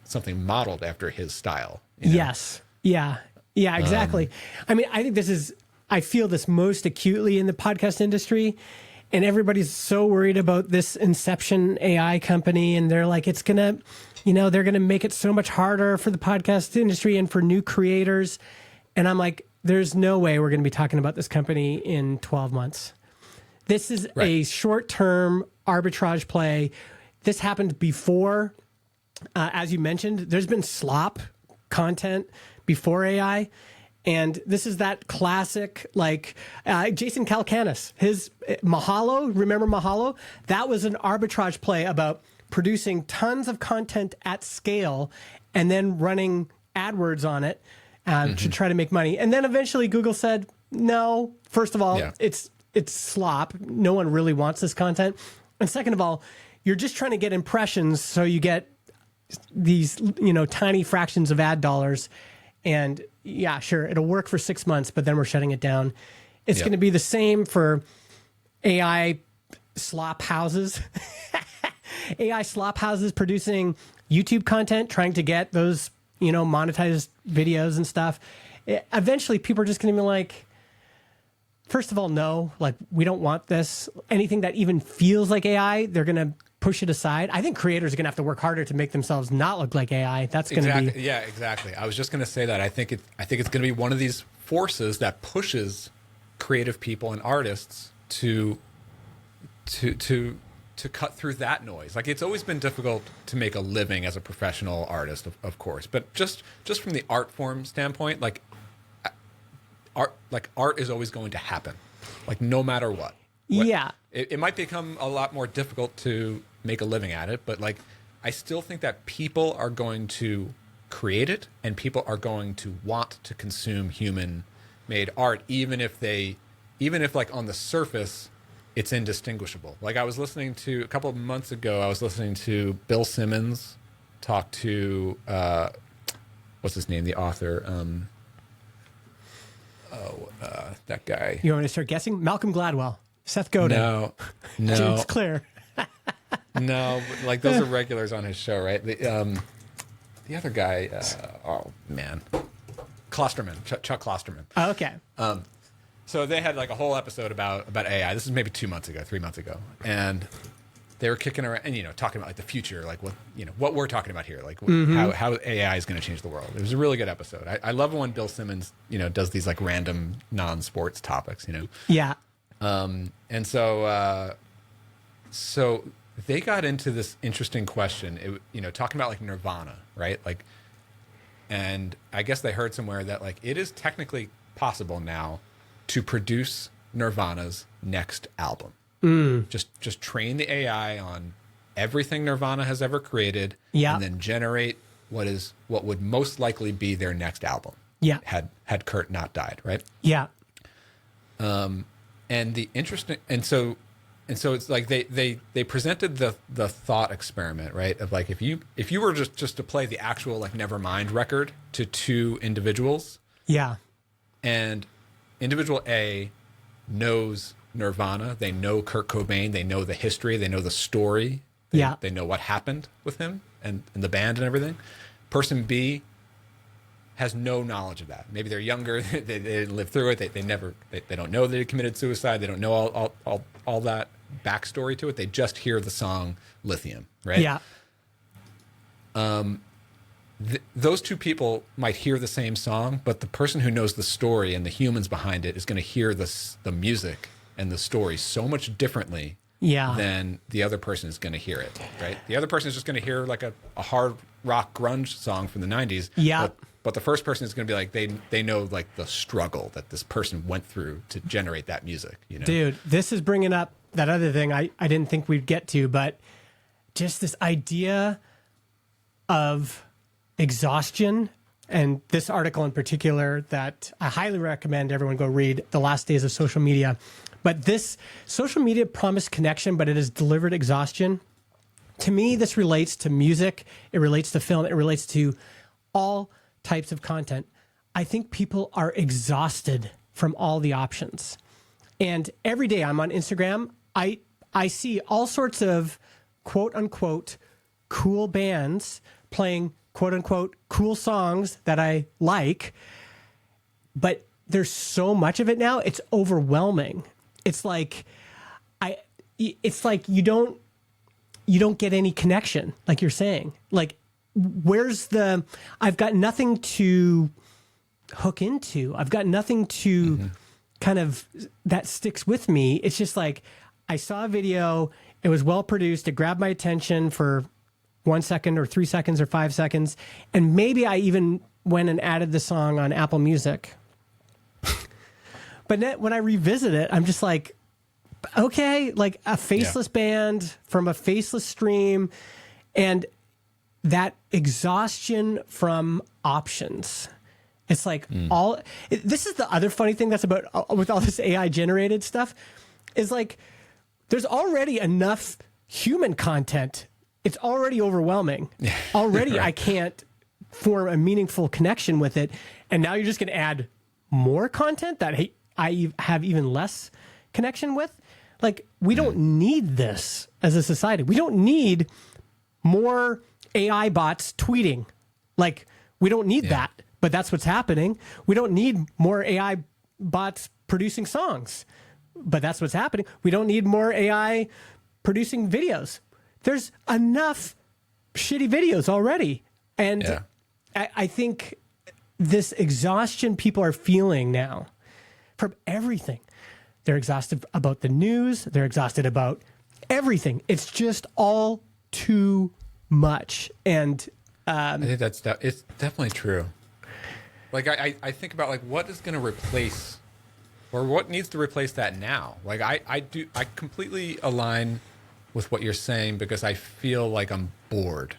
something modeled after his style. You know? Yes. Yeah. Yeah, exactly. I mean, I feel this most acutely in the podcast industry, and everybody's so worried about this Inception AI company, and they're like, it's gonna, they're gonna make it so much harder for the podcast industry and for new creators. And I'm like, there's no way we're gonna be talking about this company in 12 months. This is a short-term arbitrage play. This happened before, as you mentioned, there's been slop content before AI. And this is that classic, like Jason Calacanis, his Mahalo, remember Mahalo? That was an arbitrage play about producing tons of content at scale and then running AdWords on it to try to make money. And then eventually Google said, no, first of all, it's slop. No one really wants this content. And second of all, you're just trying to get impressions so you get these, tiny fractions of ad dollars. And yeah, sure, it'll work for 6 months, but then we're shutting it down. It's going to be the same for AI slop houses. AI slop houses producing YouTube content, trying to get those, monetized videos and stuff. Eventually, people are just going to be like, first of all, no, like we don't want this. Anything that even feels like AI, they're going to push it aside. I think creators are going to have to work harder to make themselves not look like AI. That's going to be... Yeah, exactly. I was just going to say that. I think it's going to be one of these forces that pushes creative people and artists to cut through that noise. Like it's always been difficult to make a living as a professional artist, of course, but just from the art form standpoint, like art is always going to happen, like no matter what. Yeah. It might become a lot more difficult to make a living at it, but like I still think that people are going to create it and people are going to want to consume human made art, even if like on the surface it's indistinguishable. Like I was listening to a couple of months ago, I was listening to Bill Simmons talk to what's his name, the author. That guy. You want me to start guessing? Malcolm Gladwell, Seth Godin, No, James Clear. no. But, like those are regulars on his show, right? The other guy. Oh man, Klosterman, Chuck Klosterman. Oh, okay. So they had like a whole episode about AI. This is maybe 3 months ago, and they were kicking around and talking about like the future, like what we're talking about here, like how AI is going to change the world. It was a really good episode. I love when Bill Simmons does these like random non-sports topics. Yeah. And so they got into this interesting question. Talking about like Nirvana, right? Like, and I guess they heard somewhere that like it is technically possible now to produce Nirvana's next album. Just train the AI on everything Nirvana has ever created, and then generate what would most likely be their next album. Yeah. Had Kurt not died, right? Yeah. And the interesting and so it's like they presented the thought experiment, right? Of like if you were just to play the actual like Nevermind record to two individuals. Yeah. And individual A knows Nirvana, they know Kurt Cobain, they know the history, they know the story, they know what happened with him and the band and everything. Person B has no knowledge of that. Maybe they're younger, they didn't live through it, they don't know they committed suicide, they don't know all that backstory to it. They just hear the song Lithium, right? Yeah. Those two people might hear the same song, but the person who knows the story and the humans behind it is going to hear the music and the story so much differently than the other person is going to hear it, right? The other person is just going to hear like a hard rock grunge song from the 90s. Yeah. But the first person is going to be like, they know like the struggle that this person went through to generate that music, Dude, this is bringing up that other thing I didn't think we'd get to, but just this idea of exhaustion. And this article in particular that I highly recommend everyone go read, The Last Days of Social Media. But this social media promised connection, but it has delivered exhaustion. To me, this relates to music. It relates to film. It relates to all types of content. I think people are exhausted from all the options. And every day I'm on Instagram, I see all sorts of quote unquote cool bands playing quote unquote cool songs that I like, but there's so much of it now. It's overwhelming. It's like you don't get any connection, like you're saying. Like, I've got nothing to hook into. I've got nothing to kind of that sticks with me. It's just like I saw a video, it was well produced, it grabbed my attention for 1 second or 3 seconds or 5 seconds. And maybe I even went and added the song on Apple Music. But when I revisit it, I'm just like, okay, like a faceless band from a faceless stream, and that exhaustion from options. It's like this is the other funny thing that's about with all this AI generated stuff is like, there's already enough human content. It's already overwhelming. Already right. I can't form a meaningful connection with it. And now you're just going to add more content that I have even less connection with. Like, we don't need this as a society. We don't need more AI bots tweeting. Like, we don't need that, but that's what's happening. We don't need more AI bots producing songs, but that's what's happening. We don't need more AI producing videos. There's enough shitty videos already. And I think this exhaustion people are feeling now from everything. They're exhausted about the news. They're exhausted about everything. It's just all too much. And I think it's definitely true. Like I think about like what is going to replace, or what needs to replace that now. Like I completely align with what you're saying, because I feel like I'm bored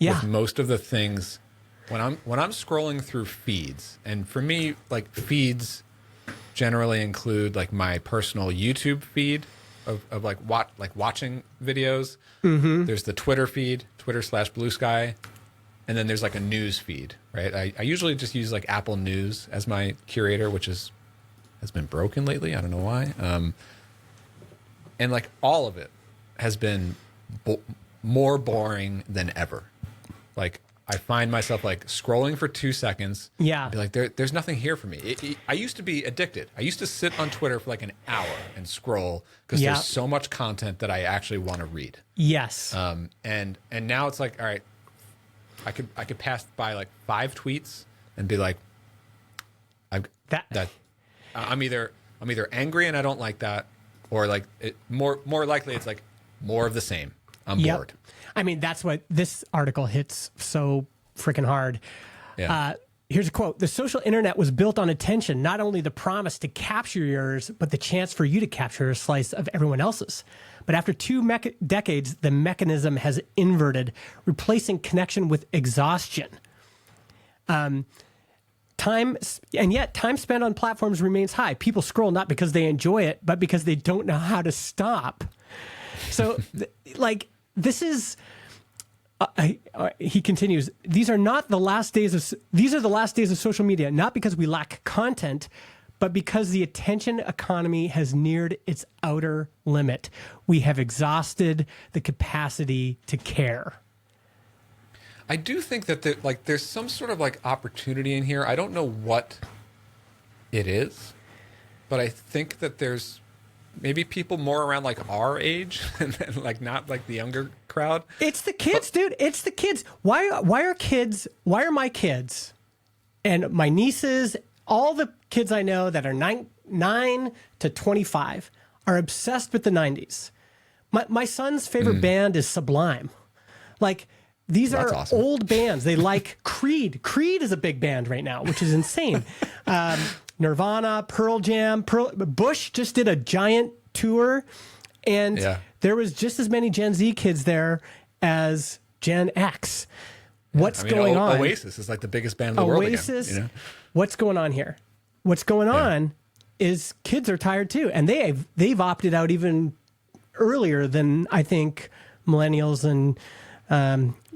with most of the things when I'm scrolling through feeds. And for me, like, feeds generally include like my personal YouTube feed of like watching videos. There's the Twitter feed, Twitter/Blue Sky. and then there's like a news feed, right? I usually just use like Apple News as my curator, which has been broken lately. I don't know why. And like all of it has been more boring than ever. Like I find myself like scrolling for 2 seconds. Yeah. Be like, there's nothing here for me. I used to be addicted. I used to sit on Twitter for like an hour and scroll because there's so much content that I actually want to read. Yes. And now it's like, all right, I could pass by like 5 tweets and be like, I'm either angry and I don't like that, or like more likely it's like more of the same. I'm bored. I mean, that's what this article hits so freaking hard. Yeah. Here's a quote. The social internet was built on attention, not only the promise to capture yours, but the chance for you to capture a slice of everyone else's. But after 2 decades, the mechanism has inverted, replacing connection with exhaustion. Time spent on platforms remains high. People scroll not because they enjoy it, but because they don't know how to stop. So, this is. He continues. These are the last days of social media, not because we lack content, but because the attention economy has neared its outer limit. We have exhausted the capacity to care. I do think that there's some sort of like opportunity in here. I don't know what it is, but I think that there's maybe people more around like our age and like not like the younger crowd. It's the kids, dude. It's the kids. Why are my kids and my nieces, all the kids I know that are 9 to 25 are obsessed with the 90s. My son's favorite band is Sublime. Like, these are awesome. Old bands. They like Creed. Creed is a big band right now, which is insane. Nirvana, Pearl Jam. Bush just did a giant tour, and there was just as many Gen Z kids there as Gen X. What's going on? Oasis is like the biggest band in the world again. You know? What's going on here? What's going on is kids are tired too, and they've opted out even earlier than I think millennials and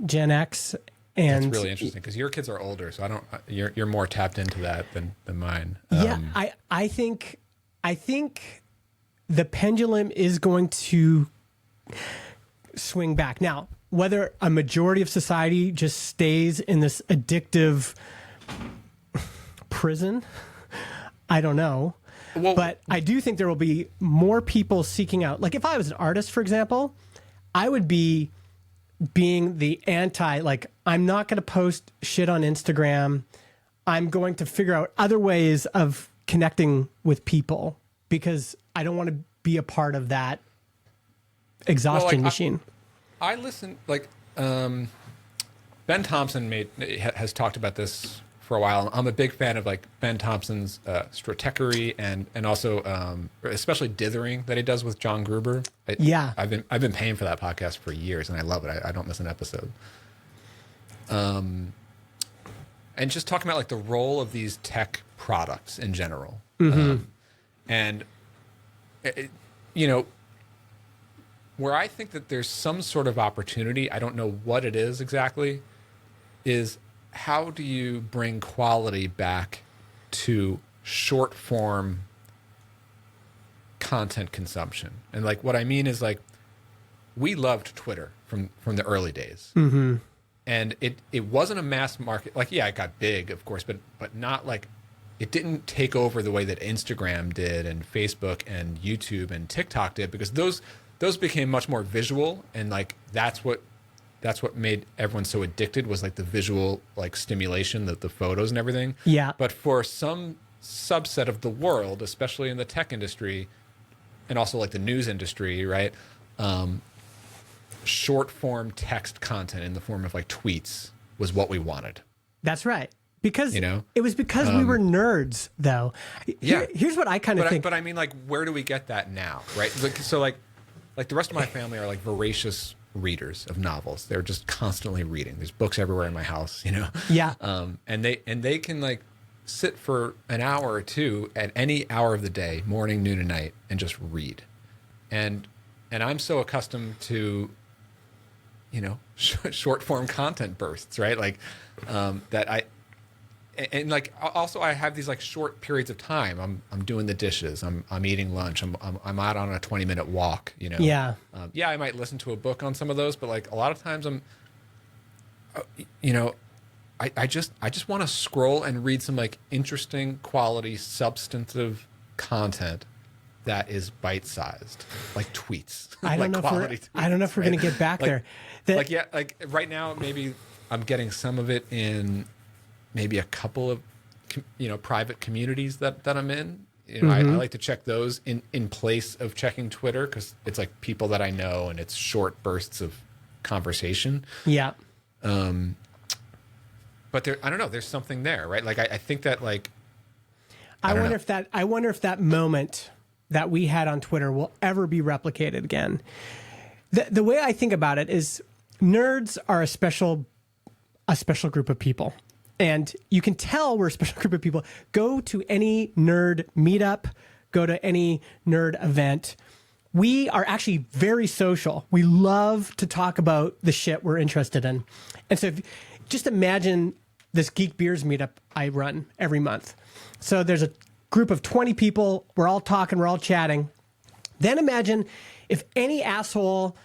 Gen X. And that's really interesting because your kids are older, so you're more tapped into that than mine. I think the pendulum is going to swing back. Now, whether a majority of society just stays in this addictive prison, I don't know. Well, but I do think there will be more people seeking out. Like if I was an artist, for example, I would be being the anti, like, I'm not going to post shit on Instagram. I'm going to figure out other ways of connecting with people because I don't want to be a part of that exhaustion machine. I listen, like, Ben Thompson has talked about this for a while. I'm a big fan of like Ben Thompson's stratechery and also especially dithering that he does with John Gruber. I've been paying for that podcast for years and I love it. I don't miss an episode. And just talking about like the role of these tech products in general, and where I think that there's some sort of opportunity. I don't know what it is exactly. Is how do you bring quality back to short form content consumption? And like what I mean is like we loved Twitter from the early days. And it wasn't a mass market. Like, yeah, it got big, of course, but not like it didn't take over the way that Instagram did and Facebook and YouTube and TikTok did, because those became much more visual, and like that's what made everyone so addicted, was like the visual like stimulation, the photos and everything. Yeah. But for some subset of the world, especially in the tech industry and also like the news industry, right? Short form text content in the form of like tweets was what we wanted. That's right. Because it was because we were nerds, though. Here's what I kind of think. But I mean, like, where do we get that now, right? So like the rest of my family are like voracious readers of novels. They're just constantly reading. There's books everywhere in my house, Yeah. And they can like sit for an hour or two at any hour of the day, morning, noon, and night, and just read. And I'm so accustomed to short form content bursts, right? Like that and like also I have these like short periods of time. I'm doing the dishes. I'm eating lunch. I'm out on a 20-minute walk. Yeah. I might listen to a book on some of those, but like a lot of times I just want to scroll and read some like interesting quality substantive content that is bite-sized, like tweets. I don't know if we're going to get back there. Like right now, maybe I'm getting some of it in maybe a couple of, private communities that I'm in. I like to check those in place of checking Twitter because it's like people that I know and it's short bursts of conversation. Yeah. But I don't know. There's something there, right? Like I think that like. I wonder if that moment that we had on Twitter will ever be replicated again. The way I think about it is nerds are a special group of people. And you can tell we're a special group of people. Go to any nerd meetup, go to any nerd event. We are actually very social. We love to talk about the shit we're interested in. And so just imagine this Geek Beers meetup I run every month. So there's a group of 20 people. We're all talking, we're all chatting. Then imagine if any asshole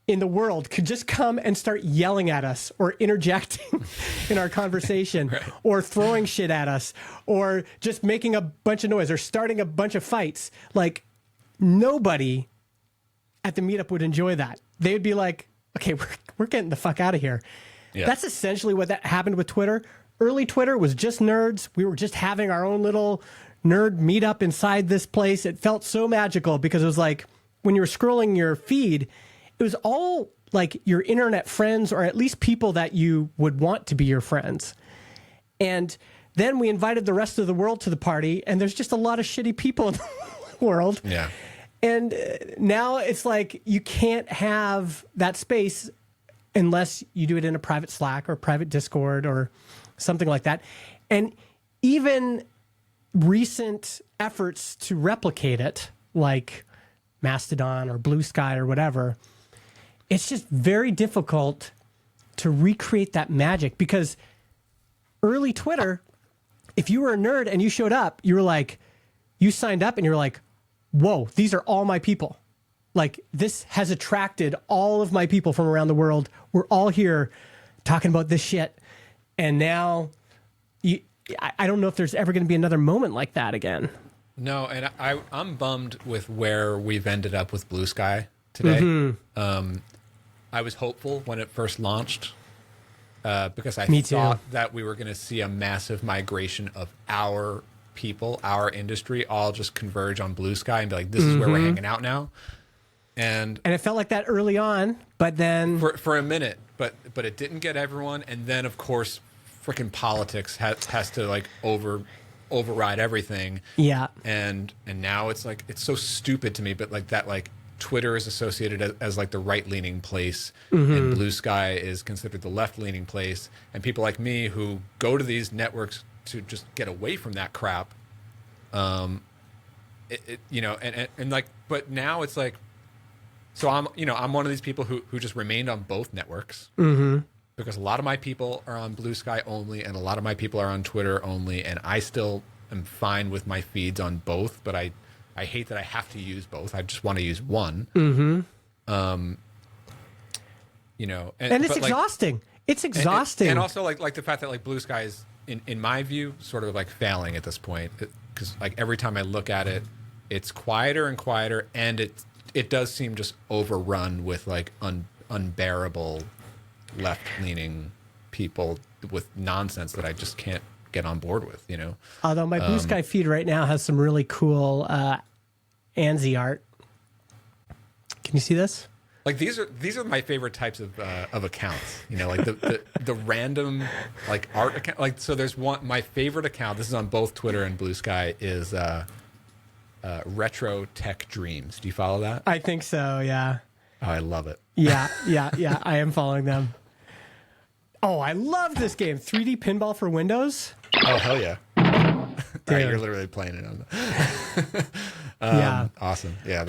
in the world could just come and start yelling at us or interjecting in our conversation right. Or throwing shit at us or just making a bunch of noise or starting a bunch of fights. Like nobody at the meetup would enjoy that. They would be like, okay, we're getting the fuck out of here. Yeah. That's essentially what that happened with Twitter. Early Twitter was just nerds. We were just having our own little nerd meetup inside this place. It felt so magical because it was like when you were scrolling your feed, it was all like your internet friends or at least people that you would want to be your friends. And then we invited the rest of the world to the party and there's just a lot of shitty people in the world. Yeah. And now it's like you can't have that space unless you do it in a private Slack or private Discord or something like that. And even recent efforts to replicate it, like Mastodon or Blue Sky or whatever, it's just very difficult to recreate that magic because early Twitter, if you were a nerd and you showed up, you were like, you signed up and you were like, whoa, these are all my people. Like this has attracted all of my people from around the world. We're all here talking about this shit. And now I don't know if there's ever going to be another moment like that again. No, and I'm bummed with where we've ended up with Blue Sky today. Mm-hmm. I was hopeful when it first launched because I thought that we were going to see a massive migration of our people, our industry, all just converge on Blue Sky and be like, this is where we're hanging out now. And it felt like that early on, but then... For a minute, but it didn't get everyone. And then, of course, freaking politics has to like override everything. Yeah. And now it's like, it's so stupid to me, but like that, like Twitter is associated as like the right-leaning place and Blue Sky is considered the left-leaning place. And people like me who go to these networks to just get away from that crap, and like, but now it's like, so I'm one of these people who just remained on both networks because a lot of my people are on Blue Sky only and a lot of my people are on Twitter only, and I still am fine with my feeds on both, but I hate that I have to use both. I just want to use one. And it's exhausting. It's exhausting. And also like the fact that like Blue Sky is in my view sort of like failing at this point because like every time I look at it, it's quieter and quieter, and it does seem just overrun with like unbearable left-leaning people with nonsense that I just can't get on board with, Although my Blue Sky feed right now has some really cool Anzi art. Can you see this? Like these are my favorite types of accounts, like the random like art account. Like so, there's my favorite account. This is on both Twitter and Blue Sky. Is Retro Tech Dreams. Do you follow that? I think so. Yeah. Oh, I love it. Yeah. I am following them. Oh, I love this game. 3D pinball for Windows. Oh, hell yeah. Right, you're literally playing it on the... yeah. Awesome. Yeah.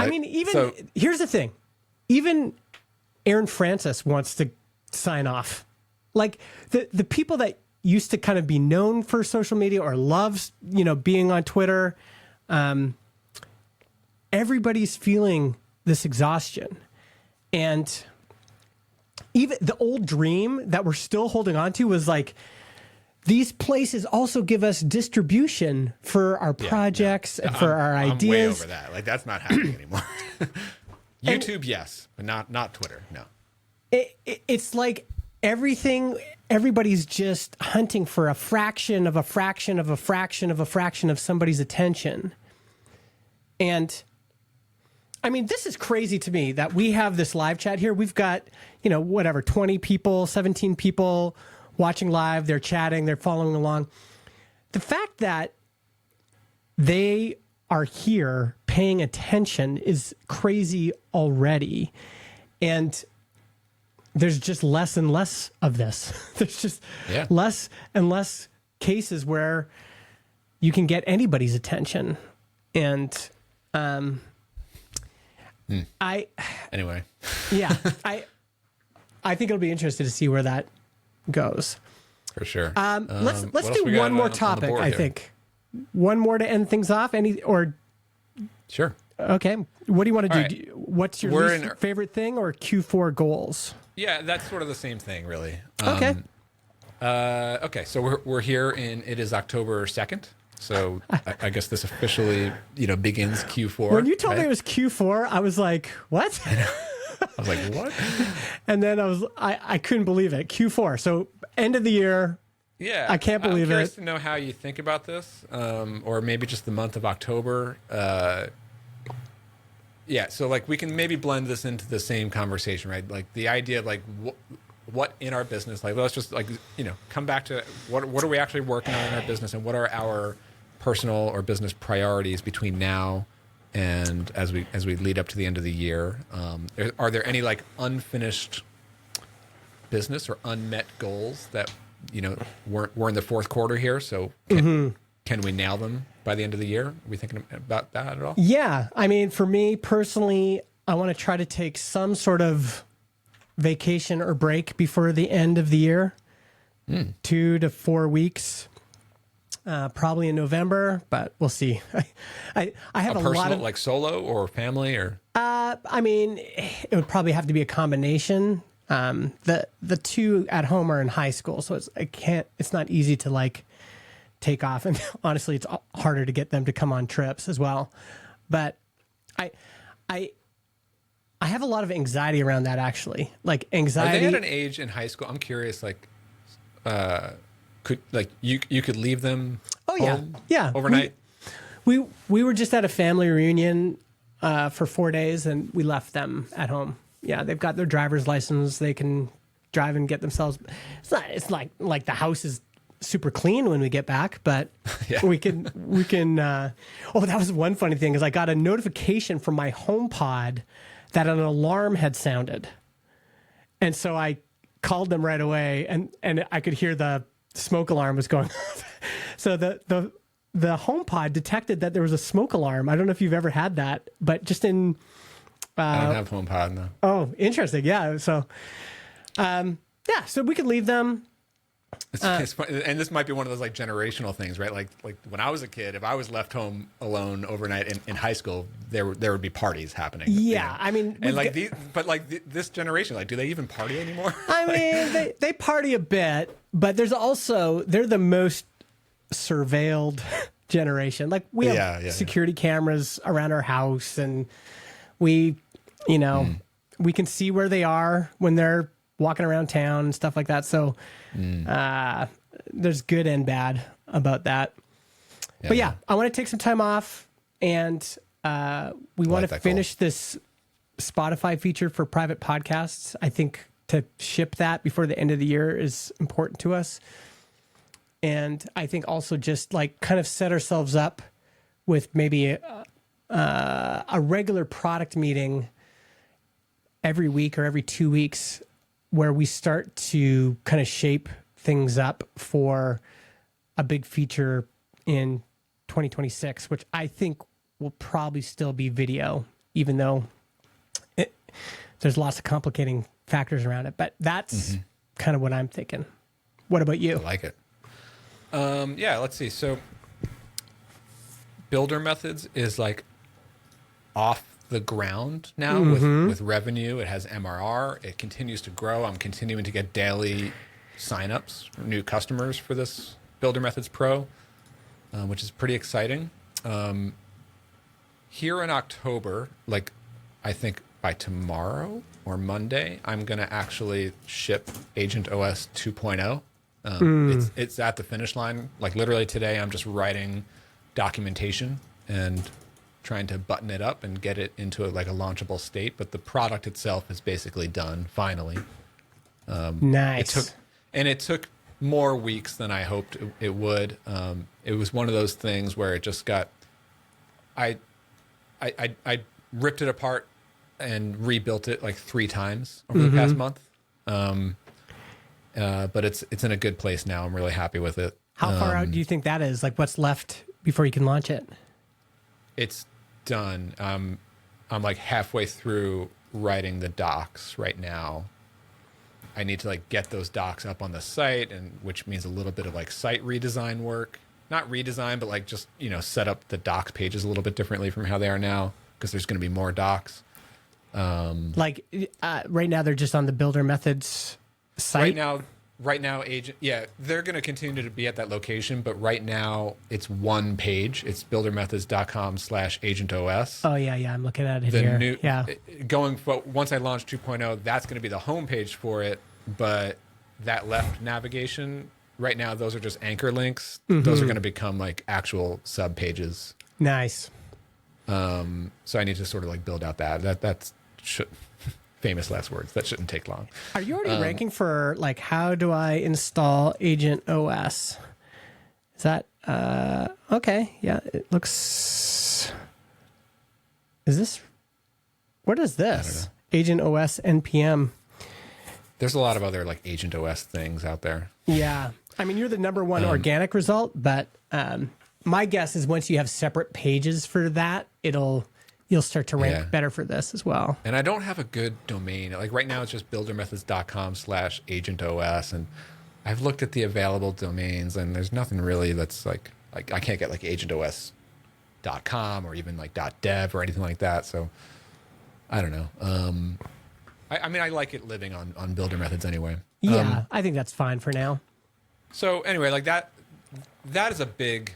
Here's the thing. Even Aaron Francis wants to sign off. Like the people that used to kind of be known for social media or loves, being on Twitter, everybody's feeling this exhaustion. And even the old dream that we're still holding on to was like, these places also give us distribution for our projects and for our ideas. I'm way over that. Like, that's not happening anymore. YouTube, yes, but not Twitter. No. It's like everybody's just hunting for a fraction of a fraction of a fraction of a fraction of somebody's attention. And I mean, this is crazy to me that we have this live chat here. We've got, 20 people, 17 people watching live. They're chatting, they're following along. The fact that they are here paying attention is crazy already. And there's just less and less of this. There's just less and less cases where you can get anybody's attention. And Anyway. Yeah. I think it'll be interesting to see where that goes. For sure. Let's do one more topic, I think. One more to end things off. Sure. Okay. What do you want to do? Right. What's your least favorite thing or Q4 goals? Yeah, that's sort of the same thing, really. Okay. Okay, so we're here it is October 2nd. So I guess this officially, begins Q4. When you told me it was Q4, I was like, what? I was like, what? And then I couldn't believe it. Q4. So end of the year. Yeah. I can't believe I'm curious it. to know how you think about this, or maybe just the month of October. Yeah, so like we can maybe blend this into the same conversation, right? Like the idea of like what in our business, like let's just like, come back to what are we actually working on in our business, and what are our personal or business priorities between now and as we lead up to the end of the year. Are there any like unfinished business or unmet goals that we're in the fourth quarter here? So can we nail them by the end of the year? Are we thinking about that at all? Yeah, I mean, for me personally, I want to try to take some sort of vacation or break before the end of the year. 2 to 4 weeks. Probably in November, but we'll see. I have a personal, lot of like solo or family or. I mean, it would probably have to be a combination. The two at home are in high school, so it's not easy to like take off, and honestly, it's harder to get them to come on trips as well. But I have a lot of anxiety around that, actually. Like anxiety. Are they at an age in high school? I'm curious. Like, could like you could leave them? Oh home yeah, overnight. We were just at a family reunion for 4 days, and we left them at home. Yeah, they've got their driver's license. They can drive and get themselves. It's like the house is super clean when we get back, but we can. That was one funny thing is I got a notification from my HomePod that an alarm had sounded, and so I called them right away, and I could hear the smoke alarm was going off. So the HomePod detected that there was a smoke alarm. I don't know if you've ever had that, but just in. I don't have HomePod, no. Oh, interesting. Yeah. So, so we could leave them. It's funny, and this might be one of those like generational things, right? Like when I was a kid, if I was left home alone overnight in high school, there would be parties happening. Yeah, I mean, and like this generation, like, do they even party anymore? I mean, they party a bit, but they're the most surveilled generation. Like we have security cameras around our house, and we can see where they are when they're walking around town and stuff like that. So there's good and bad about that. Yeah, but yeah, I want to take some time off, and we want to finish this Spotify feature for private podcasts. I think to ship that before the end of the year is important to us. And I think also just like kind of set ourselves up with maybe a regular product meeting every week or every 2 weeks where we start to kind of shape things up for a big feature in 2026, which I think will probably still be video, even though there's lots of complicating factors around it, but that's kind of what I'm thinking. What about you? I like it. Yeah, let's see. So Builder Methods is like off the ground now with revenue. It has MRR. It continues to grow. I'm continuing to get daily signups, new customers for this Builder Methods Pro, which is pretty exciting. Here in October, like I think by tomorrow or Monday, I'm going to actually ship Agent OS 2.0. It's at the finish line. Like literally today, I'm just writing documentation and trying to button it up and get it into like a launchable state. But the product itself is basically done finally. Nice. It took more weeks than I hoped it would. It was one of those things where it just got, I ripped it apart and rebuilt it like 3 times over the past month. But it's in a good place now. I'm really happy with it. How far out do you think that is? Like what's left before you can launch it? It's done. I'm like halfway through writing the docs right now. I need to like get those docs up on the site, and which means a little bit of like site redesign work. Not redesign, but like just, set up the docs pages a little bit differently from how they are now, because there's going to be more docs. Right now they're just on the Builder Methods site. Right now, they're going to continue to be at that location, but right now it's one page. It's buildermethods.com/agentos. Oh yeah, I'm looking at it here. Once I launch 2.0, that's going to be the homepage for it. But that left navigation, right now, those are just anchor links. Those are going to become like actual sub pages. Nice. So I need to sort of like build out that's famous last words. That shouldn't take long. Are you already ranking for like how do I install Agent OS? Is that okay? Yeah, it looks. Is this? What is this? Agent OS NPM. There's a lot of other like Agent OS things out there. Yeah, I mean you're the number one organic result, but my guess is once you have separate pages for that, you'll start to rank better for this as well. And I don't have a good domain. Like right now it's just buildermethods.com/agentos. And I've looked at the available domains and there's nothing really that's like I can't get like agentos.com or even like .dev or anything like that. So I don't know. I mean, I like it living on Builder Methods anyway. Yeah, I think that's fine for now. So anyway, like that is a big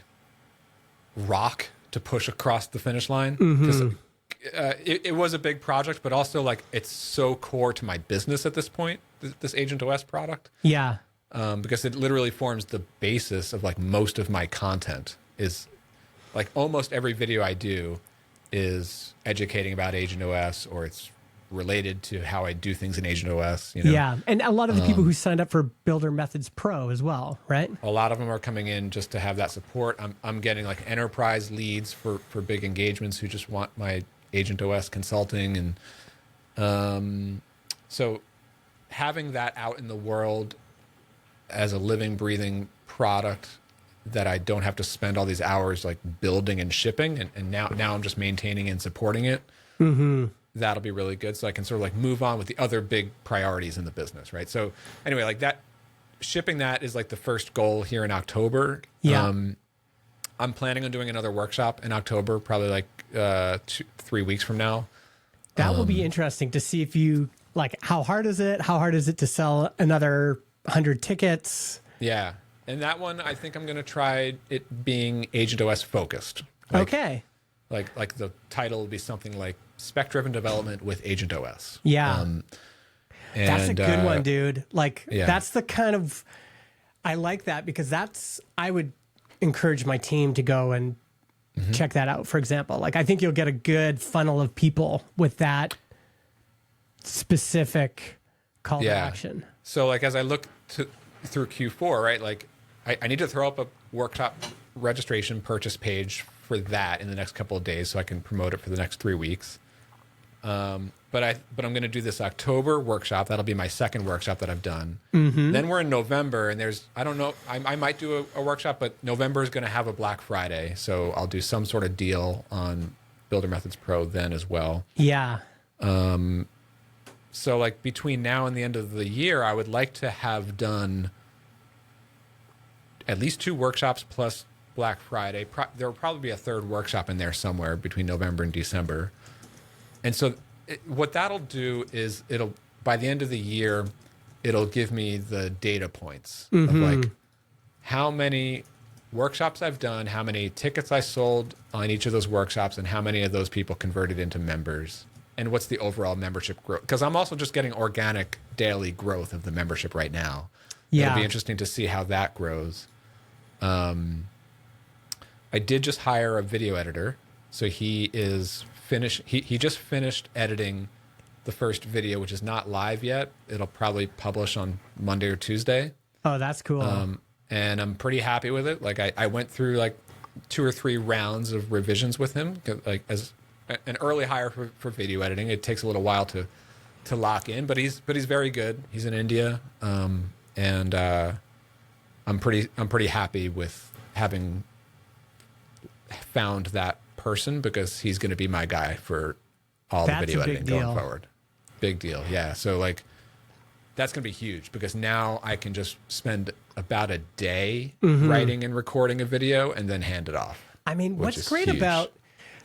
rock to push across the finish line. It was a big project, but also like it's so core to my business at this point, this Agent OS product. Yeah. Because it literally forms the basis of like most of my content. Is like almost every video I do is educating about Agent OS, or it's related to how I do things in Agent OS. Yeah, and a lot of the people who signed up for Builder Methods Pro as well, right? A lot of them are coming in just to have that support. I'm getting like enterprise leads for big engagements who just want my Agent OS consulting, and so having that out in the world as a living, breathing product that I don't have to spend all these hours like building and shipping, and now I'm just maintaining and supporting it. That'll be really good. So I can sort of like move on with the other big priorities in the business, right? So anyway, like that, shipping that is like the first goal here in October. Yeah. I'm planning on doing another workshop in October, probably like 3 weeks from now. That will be interesting to see if you like, how hard is it? How hard is it to sell another 100 tickets? Yeah. And that one, I think I'm going to try it being Agent OS focused. Okay. Like the title will be something like Spec-Driven Development with Agent OS. Yeah. That's a good one, dude. Like that's the kind of, I like that because I would encourage my team to go and check that out, for example. Like I think you'll get a good funnel of people with that specific call to action. So like as I look through Q4, right, like I need to throw up a workshop registration purchase page for that in the next couple of days so I can promote it for the next 3 weeks. But I'm going to do this October workshop. That'll be my second workshop that I've done. Then we're in November, and I don't know, I might do a workshop, but November is going to have a Black Friday. So I'll do some sort of deal on Builder Methods Pro then as well. Yeah. So like between now and the end of the year, I would like to have done at least 2 workshops plus Black Friday. There will probably be a 3rd workshop in there somewhere between November and December. And so what that'll do is by the end of the year, it'll give me the data points of like how many workshops I've done, how many tickets I sold on each of those workshops, and how many of those people converted into members, and what's the overall membership growth. Because I'm also just getting organic daily growth of the membership right now. Yeah. It'll be interesting to see how that grows. I did just hire a video editor. So he is finished. He just finished editing the first video, which is not live yet. It'll probably publish on Monday or Tuesday. Oh, that's cool. And I'm pretty happy with it. Like I went through like 2 or 3 rounds of revisions with him. Like as an early hire for video editing, it takes a little while to lock in, but he's very good. He's in India. And I'm pretty happy with having found that person, because he's going to be my guy for all the video editing going forward. Big deal. Yeah. So like that's going to be huge, because now I can just spend about a day writing and recording a video and then hand it off. I mean, what's great about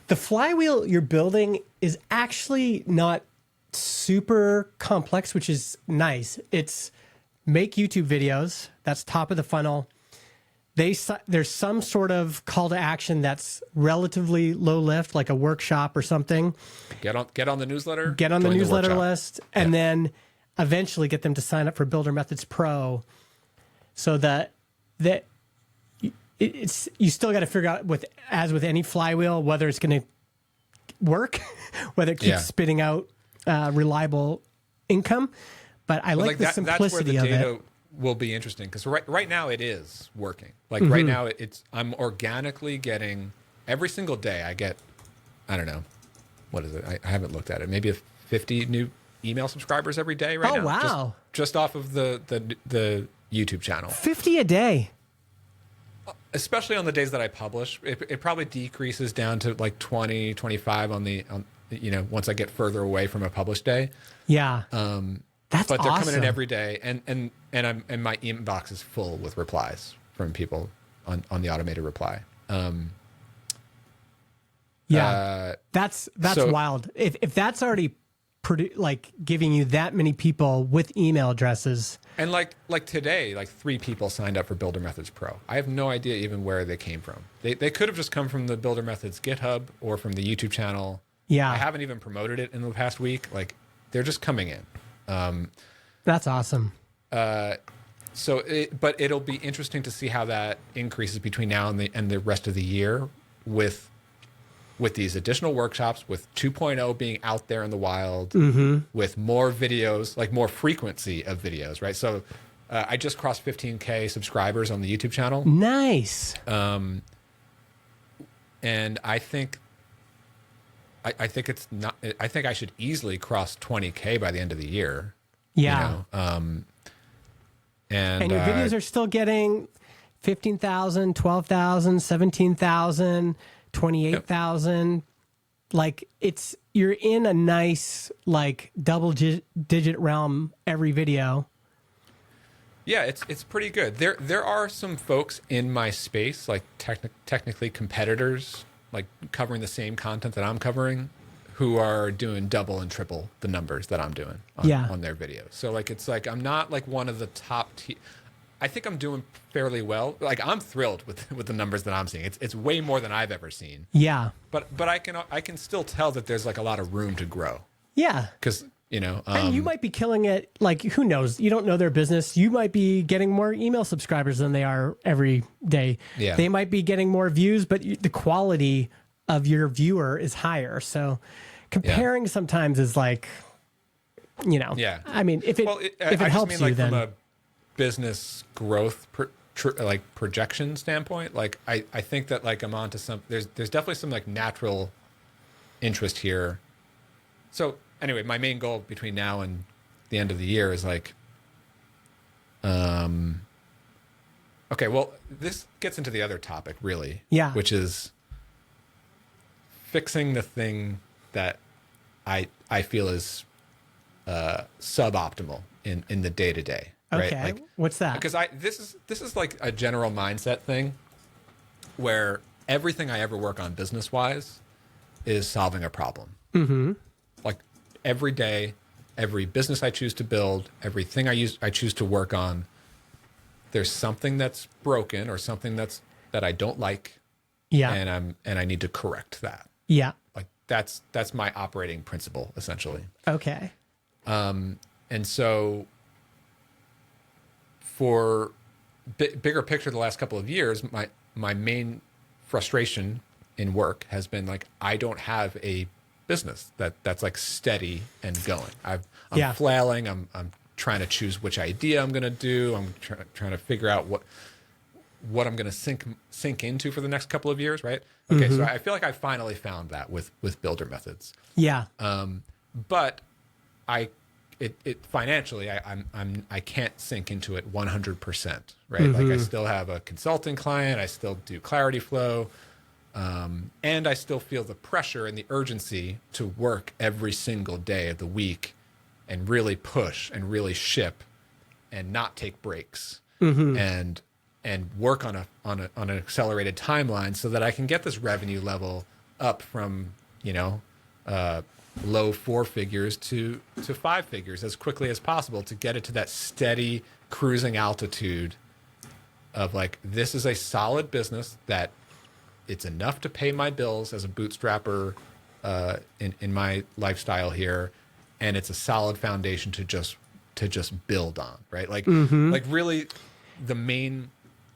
the flywheel you're building is actually not super complex, which is nice. It's make YouTube videos. That's top of the funnel. There's some sort of call to action that's relatively low lift, like a workshop or something. Get on the newsletter. Get on the newsletter list, and then eventually get them to sign up for Builder Methods Pro, so that it's you still got to figure out as with any flywheel whether it's going to work, whether it keeps spitting out reliable income. But I like the simplicity of it. That's where the data will be interesting, because right now it is working. Like right now I'm organically getting, every single day I get, I don't know, what is it? I haven't looked at it. Maybe 50 new email subscribers every day right now. Oh, wow. Just off of the YouTube channel. 50 a day. Especially on the days that I publish. It probably decreases down to like 20, 25 on once I get further away from a published day. Yeah. That's but they're awesome. coming in every day, and my inbox is full with replies from people on the automated reply. That's wild. If that's already giving you that many people with email addresses, and like today, like 3 people signed up for Builder Methods Pro. I have no idea even where they came from. They could have just come from the Builder Methods GitHub or from the YouTube channel. Yeah, I haven't even promoted it in the past week. Like they're just coming in. That's awesome. But it'll be interesting to see how that increases between now and the rest of the year with these additional workshops, with 2.0 being out there in the wild, with more videos, like more frequency of videos, right? So I just crossed 15K subscribers on the YouTube channel. Nice. And I think it's not. I think I should easily cross 20K by the end of the year. Yeah. And your videos are still getting 15,000, 12,000, 17,000, 28,000. Like you're in a nice double digit realm every video. Yeah, it's pretty good. There are some folks in my space, like technically competitors, like covering the same content that I'm covering, who are doing double and triple the numbers that I'm doing on their videos. So it's like I'm not like one of the top I think I'm doing fairly well. Like I'm thrilled with the numbers that I'm seeing. It's way more than I've ever seen. Yeah. But I can still tell that there's like a lot of room to grow. Yeah. Because and you might be killing it. Like, who knows? You don't know their business. You might be getting more email subscribers than they are every day. Yeah. They might be getting more views, but the quality of your viewer is higher. So comparing sometimes is like, Yeah. I mean, if it helps you, then from a business growth projection standpoint, like I think that like I'm onto some. There's definitely some like natural interest here. So anyway, my main goal between now and the end of the year is like, okay, well, this gets into the other topic really, which is fixing the thing that I feel is suboptimal in the day to day. Right? Okay. Like, What's that? because this is like a general mindset thing where everything I ever work on business wise is solving a problem. Mm-hmm. Like every day, every business I choose to build, everything I choose to work on, there's something that's broken or something that I don't like. Yeah. And I need to correct that. Yeah. Like that's my operating principle essentially. Okay. And so for bigger picture, the last couple of years, my main frustration in work has been like, I don't have a business that's like steady and going. I'm flailing. I'm trying to choose which idea I'm going to do. I'm trying to figure out what I'm going to sink into for the next couple of years. Right. Okay. So I feel like I finally found that with builder methods. Yeah. But it financially, I can't sink into it 100%, right? Like I still have a consulting client, I still do Clarity Flow, and I still feel the pressure and the urgency to work every single day of the week and really push and really ship and not take breaks and work on an accelerated timeline so that I can get this revenue level up from, low 4 figures to 5 figures as quickly as possible to get it to that steady cruising altitude of like, this is a solid business that it's enough to pay my bills as a bootstrapper in my lifestyle here. And it's a solid foundation to just build on, right? Like, like really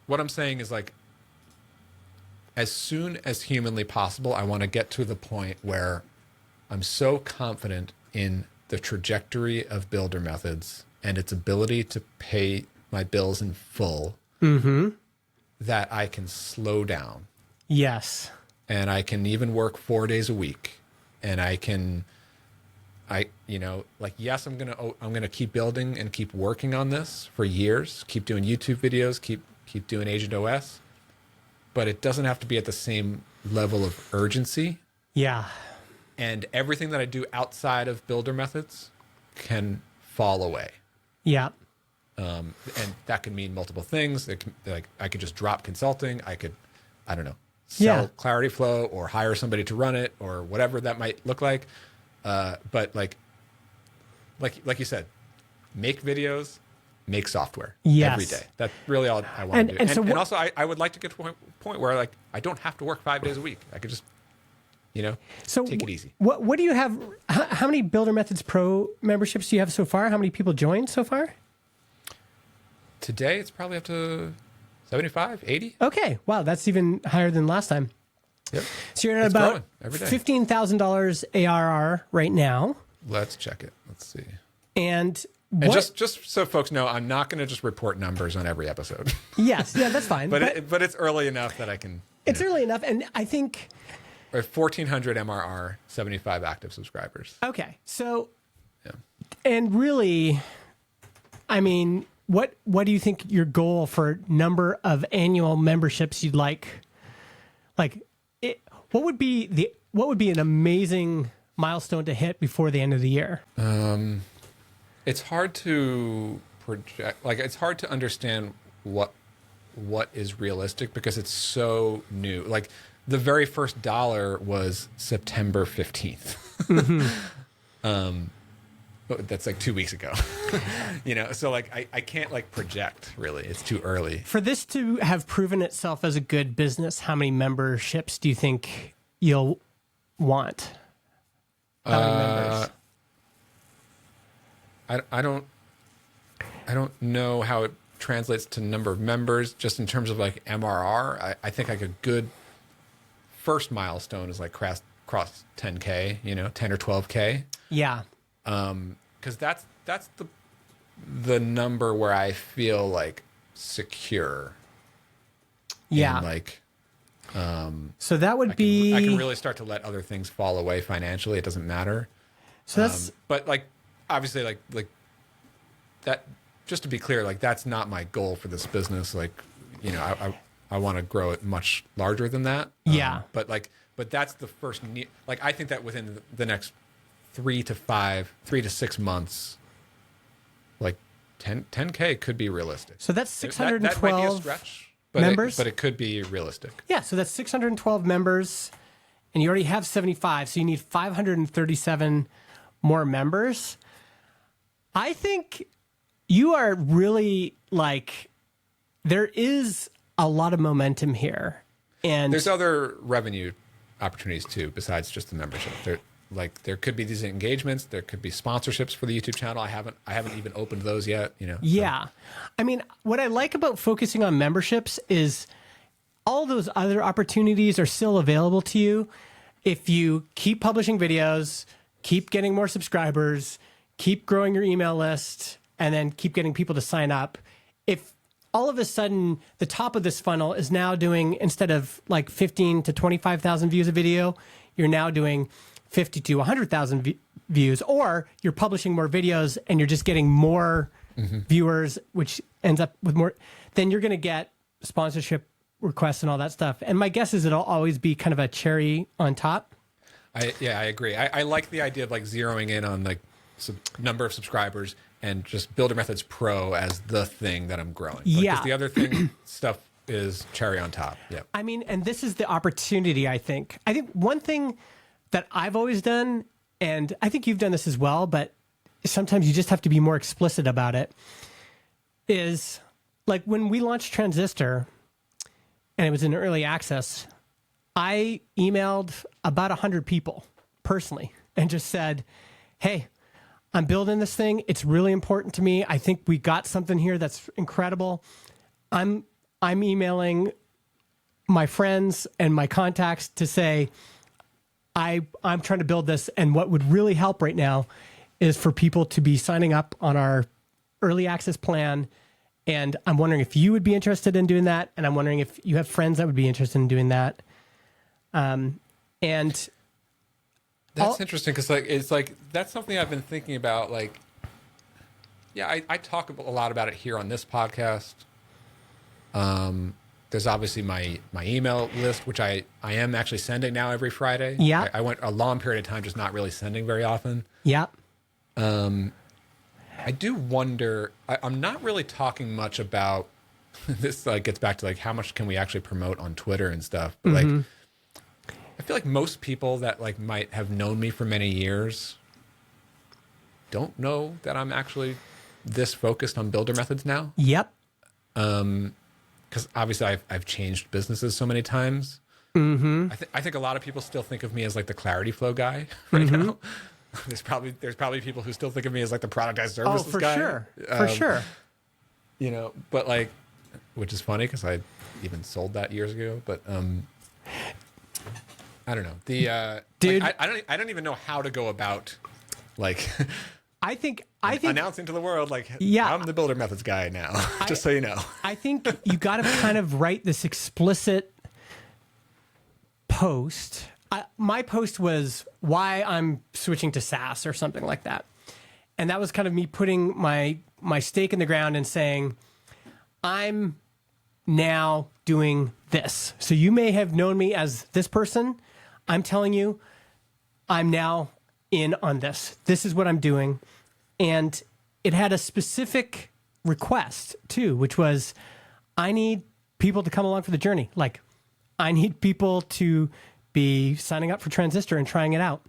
what I'm saying is like, as soon as humanly possible, I want to get to the point where I'm so confident in the trajectory of builder methods and its ability to pay my bills in full that I can slow down. Yes. And I can even work 4 days a week. And yes, I'm going to keep building and keep working on this for years, keep doing YouTube videos, keep doing Agent OS, but it doesn't have to be at the same level of urgency. Yeah. And everything that I do outside of builder methods can fall away. Yeah. And that could mean multiple things. I could just drop consulting. I could, I don't know, sell Clarity Flow or hire somebody to run it or whatever that might look like. But like you said, make videos, make software every day. That's really all I want to do. And also I would like to get to a point where like, I don't have to work 5 days a week. I could just, take it easy. What do you have? How many Builder Methods Pro memberships do you have so far? How many people joined so far? Today, it's probably up to 75, 80. Okay. Wow. That's even higher than last time. Yep. So you're at about $15,000 ARR right now. Let's check it. Let's see. And just so folks know, I'm not going to just report numbers on every episode. Yes. Yeah, that's fine. but it's early enough that I can. It's early enough. And I think. 1,400 MRR, 75 active subscribers. Okay. So, and really, I mean, what do you think your goal for number of annual memberships you'd like? Like, what would be an amazing milestone to hit before the end of the year? It's hard to project. Like, it's hard to understand what is realistic because it's so new. Like, the very first dollar was September 15th. That's like 2 weeks ago. So like I can't like project really. It's too early. For this to have proven itself as a good business, how many memberships do you think you'll want? How many members? I don't know how it translates to number of members just in terms of like MRR. I think like a good first milestone is like cross 10K, 10 or 12K. Yeah. Cause that's the number where I feel like secure. Yeah. And like, so that would be, I can really start to let other things fall away financially. It doesn't matter. So that's, but like, obviously like that, just to be clear, like that's not my goal for this business. Like, I want to grow it much larger than that. Yeah. But that's the first, like, I think that within the next 3 to 6 months, like 10K could be realistic. So that's That might be a 612 stretch, but members. but it could be realistic. Yeah, so that's 612 members, and you already have 75, so you need 537 more members. I think you are really like, there is a lot of momentum here. And There's other revenue opportunities too, besides just the membership. There could be these engagements. There could be sponsorships for the YouTube channel. I haven't even opened those yet. Yeah. I mean, what I like about focusing on memberships is all those other opportunities are still available to you if you keep publishing videos, keep getting more subscribers, keep growing your email list, and then keep getting people to sign up. If all of a sudden the top of this funnel is now doing, instead of like 15 to 25,000 views a video, you're now doing 50 to 100,000 views, or you're publishing more videos and you're just getting more viewers, which ends up with more, then you're going to get sponsorship requests and all that stuff. And my guess is it'll always be kind of a cherry on top. I agree. I like the idea of like zeroing in on like number of subscribers and just Builder Methods Pro as the thing that I'm growing. Yeah. Because the other thing stuff is cherry on top. Yeah. I mean, and this is the opportunity, I think. I think one thing that I've always done, and I think you've done this as well, but sometimes you just have to be more explicit about it, is like when we launched Transistor and it was in early access, I emailed about 100 people personally and just said, hey, I'm building this thing. It's really important to me. I think we got something here that's incredible. I'm emailing my friends and my contacts to say, I'm trying to build this, and what would really help right now is for people to be signing up on our early access plan. And I'm wondering if you would be interested in doing that. And I'm wondering if you have friends that would be interested in doing that. And that's interesting because it's like that's something I've been thinking about. Like, yeah, I talk a lot about it here on this podcast. There's obviously my email list, which I am actually sending now every Friday. Yeah, I went a long period of time just not really sending very often. Yeah. I do wonder. I'm not really talking much about this. Like, gets back to like how much can we actually promote on Twitter and stuff. But like, I feel like most people that like might have known me for many years don't know that I'm actually this focused on Builder Methods now. Yep. Because obviously I've changed businesses so many times. I think a lot of people still think of me as like the Clarity Flow guy right now. There's probably people who still think of me as like the productized services guy. For sure. You know, but like, which is funny because I even sold that years ago. But I don't know. The dude, like, I don't even know how to go about like. I think announcing to the world like, yeah, I'm the Builder Methods guy now. Just so you know. I think you got to kind of write this explicit post. My post was why I'm switching to SaaS or something like that, and that was kind of me putting my stake in the ground and saying, I'm now doing this. So you may have known me as this person. I'm telling you, I'm now in on this. This is what I'm doing. And it had a specific request too, which was, I need people to come along for the journey. Like, I need people to be signing up for Transistor and trying it out.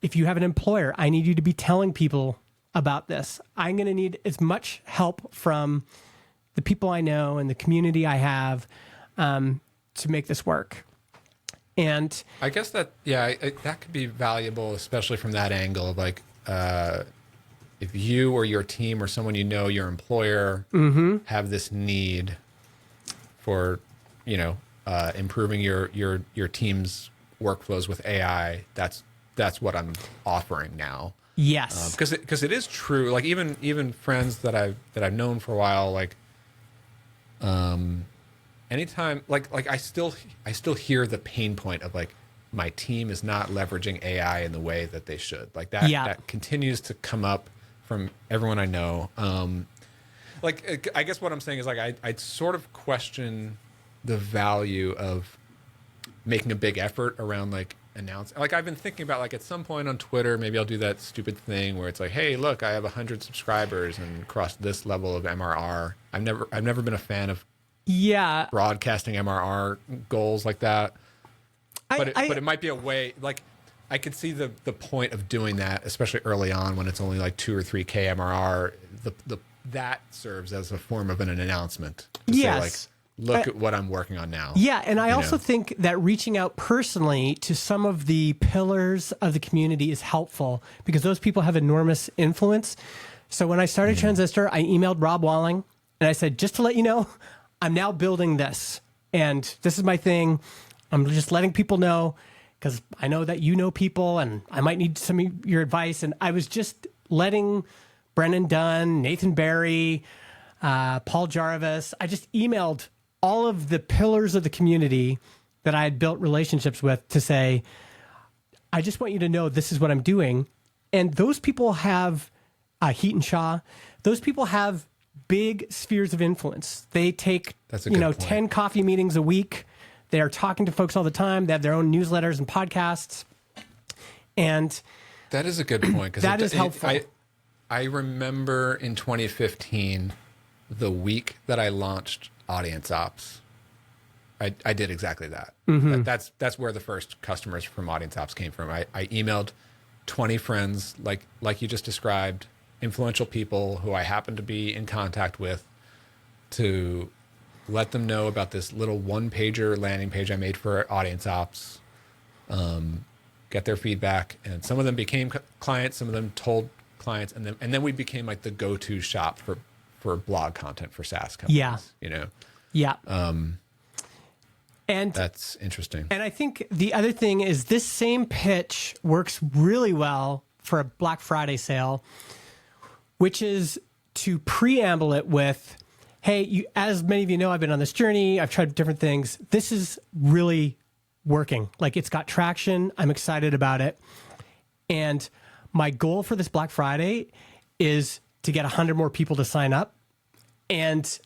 If you have an employer, I need you to be telling people about this. I'm going to need as much help from the people I know and the community I have to make this work. And I guess that, that could be valuable, especially from that angle of like, if you or your team or someone you know, your employer, have this need for, improving your team's workflows with AI, that's what I'm offering now. Yes, because it is true. Like even friends that I've known for a while, like, anytime like I still hear the pain point of like, my team is not leveraging AI in the way that they should. Like that continues to come up from everyone I know. Like, I guess what I'm saying is like, I'd sort of question the value of making a big effort around like announce. Like I've been thinking about like at some point on Twitter, maybe I'll do that stupid thing where it's like, hey, look, I have 100 subscribers and crossed this level of MRR. I've never been a fan of broadcasting MRR goals like that. But it might be a way, like I could see the point of doing that, especially early on when it's only like 2 or 3K MRR. That serves as a form of an announcement. To say like, look at what I'm working on now. Yeah, and I also think that reaching out personally to some of the pillars of the community is helpful because those people have enormous influence. So when I started Transistor, I emailed Rob Walling and I said, just to let you know, I'm now building this and this is my thing. I'm just letting people know because I know that you know people and I might need some of your advice. And I was just letting Brennan Dunn, Nathan Barry, Paul Jarvis, I just emailed all of the pillars of the community that I had built relationships with to say, I just want you to know this is what I'm doing. And those people have Heaton Shaw. Those people have big spheres of influence. They take, 10 coffee meetings a week. They are talking to folks all the time. They have their own newsletters and podcasts. And that is a good point. That is helpful. I remember in 2015, the week that I launched Audience Ops, I did exactly that. That's where the first customers from Audience Ops came from. I emailed 20 friends, like you just described, influential people who I happened to be in contact with, to let them know about this little one-pager landing page I made for Audience Ops, get their feedback, and some of them became clients, some of them told clients, and then we became like the go-to shop for blog content for SaaS companies. Yeah. And that's interesting. And I think the other thing is this same pitch works really well for a Black Friday sale, which is to preamble it with, hey, as many of you know, I've been on this journey. I've tried different things. This is really working. Like it's got traction. I'm excited about it. And my goal for this Black Friday is to get 100 more people to sign up. And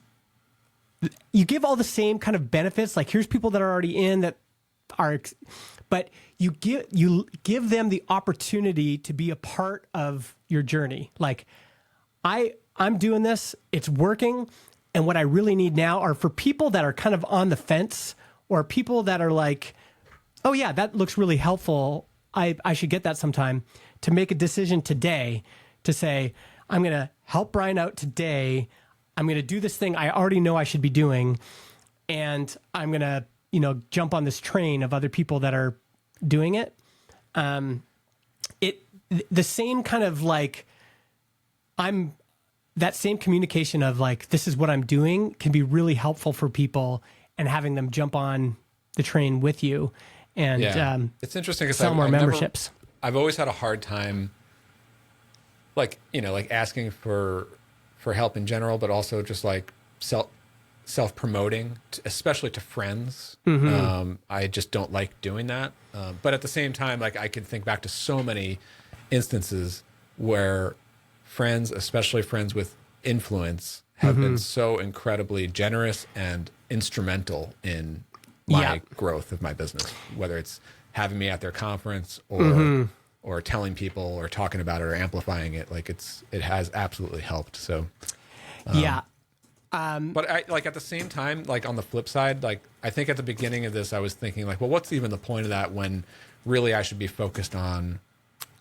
you give all the same kind of benefits. Like here's people that are already in that are, but you give them the opportunity to be a part of your journey. Like I'm doing this, it's working. And what I really need now are for people that are kind of on the fence or people that are like, oh yeah, that looks really helpful. I should get that sometime, to make a decision today to say, I'm going to help Brian out today. I'm going to do this thing I already know I should be doing. And I'm going to, jump on this train of other people that are doing it. The same kind of like, that same communication of like, this is what I'm doing can be really helpful for people and having them jump on the train with you and it's interesting because sell more memberships. I've always had a hard time, like asking for help in general, but also just like self-promoting, especially to friends. I just don't like doing that. But at the same time, like I could think back to so many instances where friends, especially friends with influence, have been so incredibly generous and instrumental in my growth of my business, whether it's having me at their conference or telling people or talking about it or amplifying it. Like it has absolutely helped. So, but I like at the same time, like on the flip side, like I think at the beginning of this, I was thinking like, well, what's even the point of that when really I should be focused on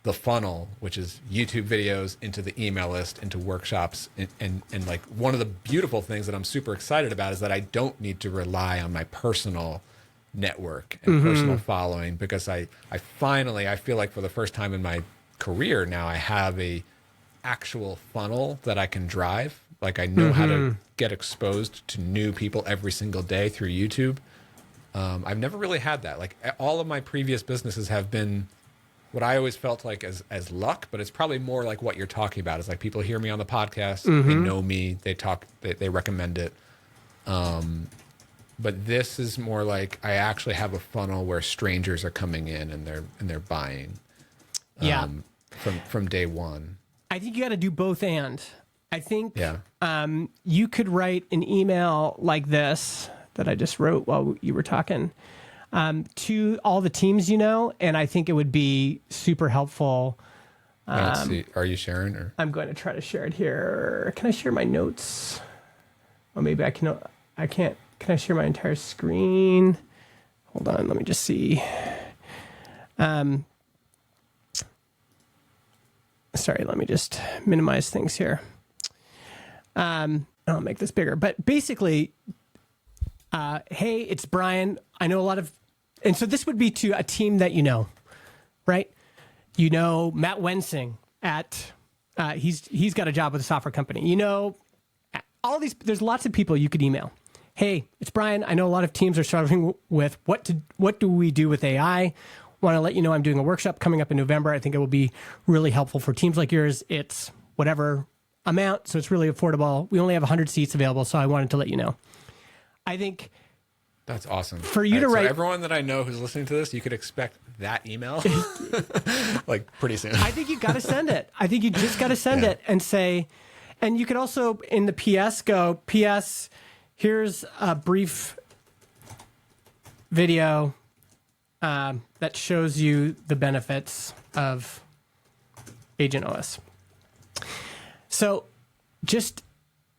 the funnel, which is YouTube videos into the email list, into workshops. And like one of the beautiful things that I'm super excited about is that I don't need to rely on my personal network and personal following, because I feel like for the first time in my career now, I have a actual funnel that I can drive. Like I know how to get exposed to new people every single day through YouTube. I've never really had that. Like all of my previous businesses have been what I always felt like as luck, but it's probably more like what you're talking about. It's like people hear me on the podcast, they know me, they recommend it. But this is more like I actually have a funnel where strangers are coming in and they're buying. From day one. I think you got to do both. And I think you could write an email like this that I just wrote while you were talking. to all the teams, and I think it would be super helpful. Let's see. Are you sharing? Or? I'm going to try to share it here. Can I share my notes? Or maybe I can't. Can I share my entire screen? Hold on. Let me just see. Sorry, let me just minimize things here. I'll make this bigger. But basically, hey, it's Brian. I know a lot of, and so this would be to a team that right? Matt Wensing at, he's got a job with a software company. All these, there's lots of people you could email. Hey, it's Brian. I know a lot of teams are struggling with what do we do with AI? Want to let you know I'm doing a workshop coming up in November. I think it will be really helpful for teams like yours. It's whatever amount, so it's really affordable. We only have 100 seats available, so I wanted to let you know. I think that's awesome. For you to write, so everyone that I know who's listening to this, you could expect that email like pretty soon. I think you got to send it. I think you just got to send it and say, and you could also in the PS go, PS, here's a brief video that shows you the benefits of Agent OS. So just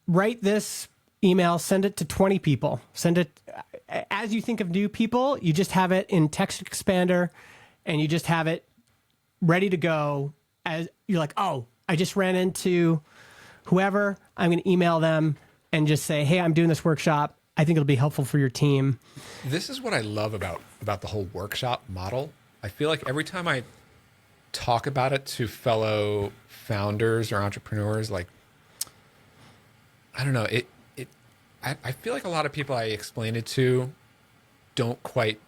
write this email, send it to 20 people. Send it as you think of new people, you just have it in text expander and you just have it ready to go as you're like, oh, I just ran into whoever. I'm going to email them and just say, hey, I'm doing this workshop. I think it'll be helpful for your team. This is what I love about the whole workshop model. I feel like every time I talk about it to fellow founders or entrepreneurs, like, I don't know, I feel like a lot of people I explain it to don't quite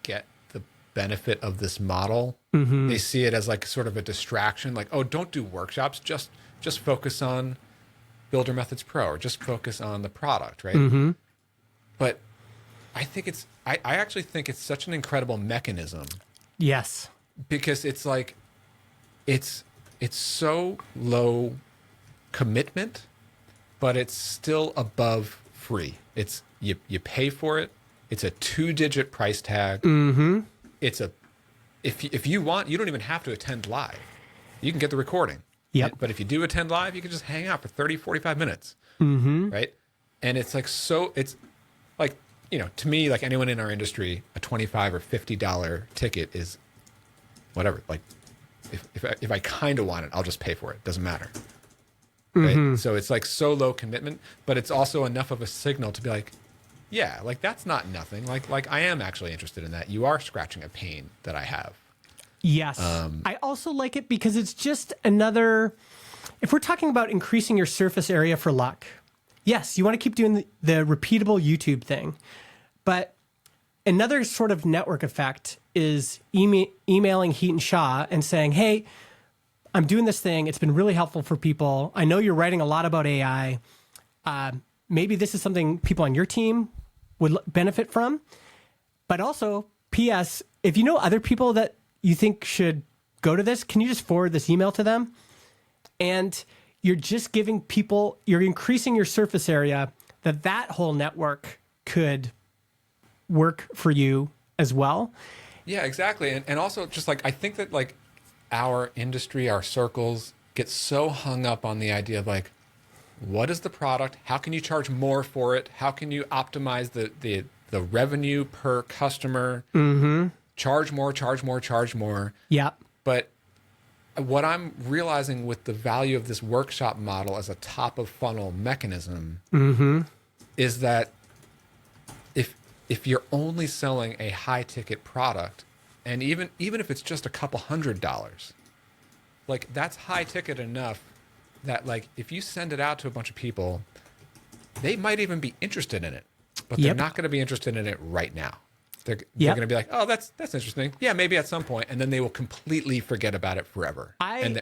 get the benefit of this model. Mm-hmm. They see it as like sort of a distraction, like, oh, don't do workshops, just focus on Builder Methods Pro or just focus on the product, right? Mm-hmm. But I think I actually think it's such an incredible mechanism. Yes. Because it's like, it's so low commitment, but it's still above free. It's you pay for it. It's a 2-digit price tag. Mm-hmm. It's if you want, you don't even have to attend live. You can get the recording. Yep. But if you do attend live, you can just hang out for 30, 45 minutes. Mm-hmm. Right? And it's like, it's like, to me, like anyone in our industry, a $25 or $50 ticket is whatever. Like if I kind of want it, I'll just pay for it. Doesn't matter. Right? Mm-hmm. So it's like so low commitment, but it's also enough of a signal to be like, yeah, like that's not nothing. Like I am actually interested in that. You are scratching a pain that I have. Yes. I also like it because it's just another, if we're talking about increasing your surface area for luck, yes, you want to keep doing the repeatable YouTube thing, but another sort of network effect is emailing Heat and Shaw and saying, hey, I'm doing this thing. It's been really helpful for people. I know you're writing a lot about AI. Maybe this is something people on your team would benefit from. But also, P.S., if you know other people that you think should go to this, can you just forward this email to them? And you're just giving people, you're increasing your surface area that whole network could work for you as well. Yeah, exactly. And also just like, I think that like our industry, our circles get so hung up on the idea of like, what is the product? How can you charge more for it? How can you optimize the revenue per customer? Mm-hmm. Charge more. Yeah. But what I'm realizing with the value of this workshop model as a top of funnel mechanism mm-hmm. is that if you're only selling a high ticket product, and even if it's just a couple $100, like that's high ticket enough that like if you send it out to a bunch of people, they might even be interested in it, but they're not going to be interested in it right now. They're going to be like, oh, that's interesting. Yeah, maybe at some point, and then they will completely forget about it forever. And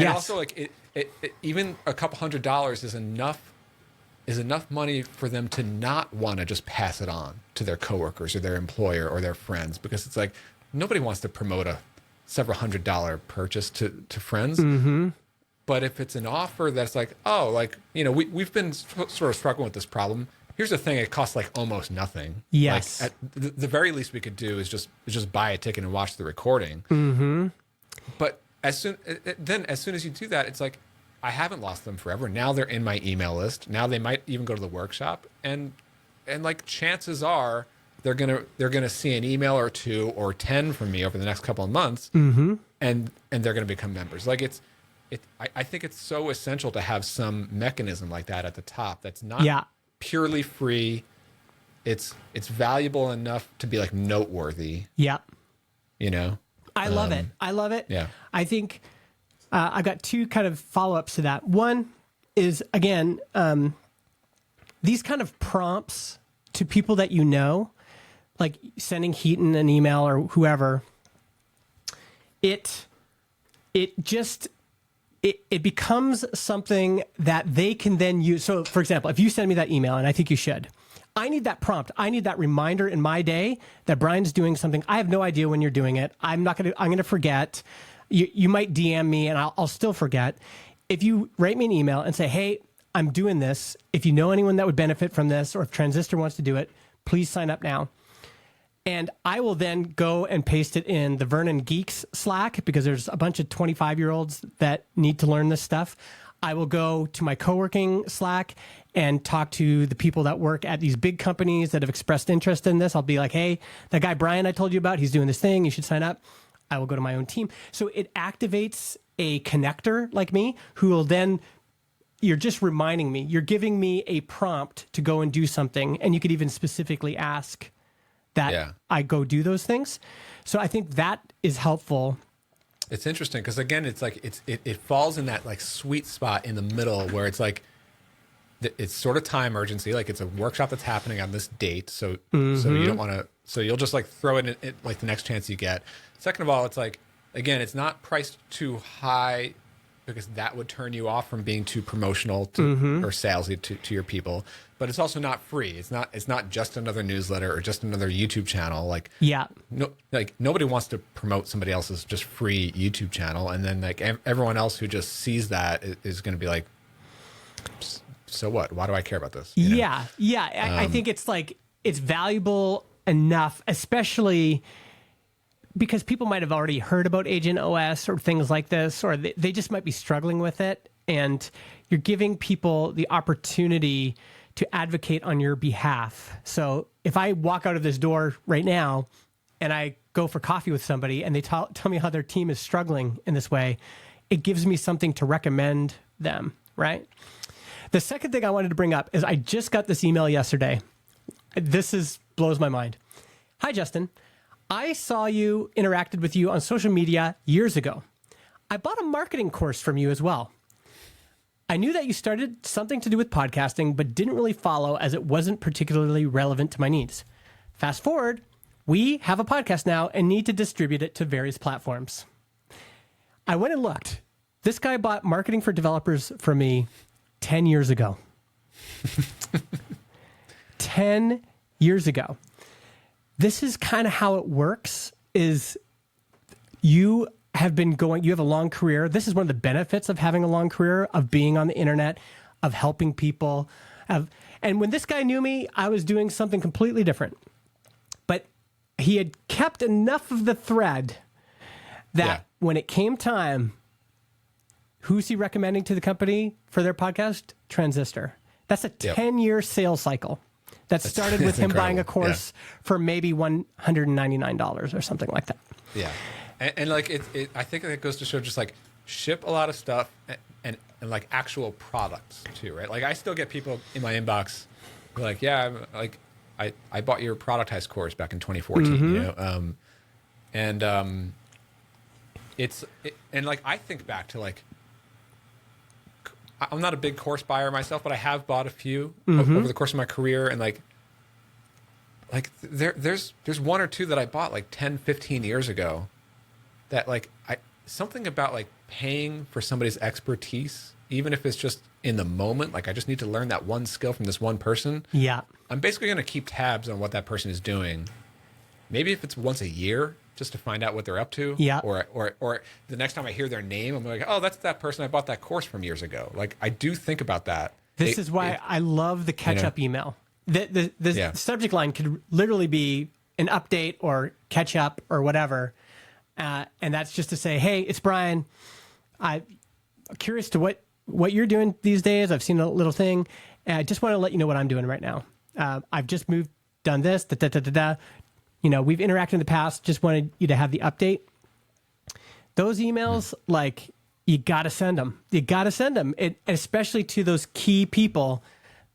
also like it even a couple $100 is enough money for them to not want to just pass it on to their coworkers or their employer or their friends, because it's like nobody wants to promote a several $100 purchase to friends. Mm-hmm. But if it's an offer that's like, oh, like, we've been sort of struggling with this problem. here's the thing: it costs like almost nothing. Yes. Like the very least we could do is just buy a ticket and watch the recording. But as soon as you do that, it's like I haven't lost them forever. Now they're in my email list. Now they might even go to the workshop, and like chances are they're gonna see an email or 2 or 10 from me over the next couple of months, and they're gonna become members. Like I think it's so essential to have some mechanism like that at the top. That's not purely free. It's valuable enough to be like noteworthy. Yeah. You know. I love it. I love it. Yeah. I think I got 2 kind of follow-ups to that. One is, again, these kind of prompts to people that you know, like sending Heaton an email or whoever, it becomes something that they can then use. So, for example, if you send me that email, and I think you should, I need that prompt. I need that reminder in my day that Brian's doing something. I have no idea when you're doing it. I'm going to forget. You might DM me and I'll still forget. If you write me an email and say, hey, I'm doing this. If you know anyone that would benefit from this, or if Transistor wants to do it, please sign up now. And I will then go and paste it in the Vernon Geeks Slack, because there's a bunch of 25-year-olds that need to learn this stuff. I will go to my co-working Slack and talk to the people that work at these big companies that have expressed interest in this. I'll be like, hey, that guy Brian I told you about, he's doing this thing. You should sign up. I will go to my own team. So it activates a connector like me who will then, you're just reminding me, you're giving me a prompt to go and do something. And you could even specifically ask that I go do those things. So I think that is helpful. It's interesting because, again, it's like it falls in that like sweet spot in the middle where it's like it's sort of time urgency. Like it's a workshop that's happening on this date, so you don't want to. So you'll just like throw it in like the next chance you get. Second of all, it's like, again, it's not priced too high because that would turn you off from being too promotional or salesy to your people. But it's also not free. It's not just another newsletter or just another YouTube channel. Like nobody wants to promote somebody else's just free YouTube channel, and then like everyone else who just sees that is going to be like, so what? Why do I care about this? You know? I think it's like it's valuable enough, especially because people might have already heard about Agent OS or things like this, or they just might be struggling with it, and you're giving people the opportunity to advocate on your behalf. So if I walk out of this door right now and I go for coffee with somebody and they tell me how their team is struggling in this way, it gives me something to recommend them, right? The second thing I wanted to bring up is I just got this email yesterday. This blows my mind. Hi, Justin. I saw you, interacted with you on social media years ago. I bought a marketing course from you as well. I knew that you started something to do with podcasting, but didn't really follow as it wasn't particularly relevant to my needs. Fast forward, we have a podcast now and need to distribute it to various platforms. I went and looked. This guy bought marketing for developers from me 10 years ago. 10 years ago. This is kind of how it works, is you have a long career. This is one of the benefits of having a long career, of being on the internet, of helping people. And when this guy knew me, I was doing something completely different. But he had kept enough of the thread that when it came time, who's he recommending to the company for their podcast? Transistor. That's a 10-year sales cycle that started with him buying a course for maybe $199 or something like that. Yeah. And like I think it goes to show just like ship a lot of stuff and like actual products too, right? Like I still get people in my inbox who are like, yeah, I bought your productized course back in 2014, you know? And like I think back to like, I'm not a big course buyer myself, but I have bought a few over the course of my career, and like there's one or two that I bought like 10, 15 years ago that like something about like paying for somebody's expertise, even if it's just in the moment, like I just need to learn that one skill from this one person. Yeah. I'm basically going to keep tabs on what that person is doing. Maybe if it's once a year, just to find out what they're up to. Yeah. Or the next time I hear their name, I'm like, oh, that's that person I bought that course from years ago. Like I do think about that. This is why I love the catch-up email. The subject line could literally be an update or catch up or whatever. And that's just to say, hey, it's Brian. I'm curious to what you're doing these days. I've seen a little thing. And I just want to let you know what I'm doing right now. I've just moved, done this, You know, we've interacted in the past. Just wanted you to have the update. Those emails, like, you got to send them. You got to send them, especially to those key people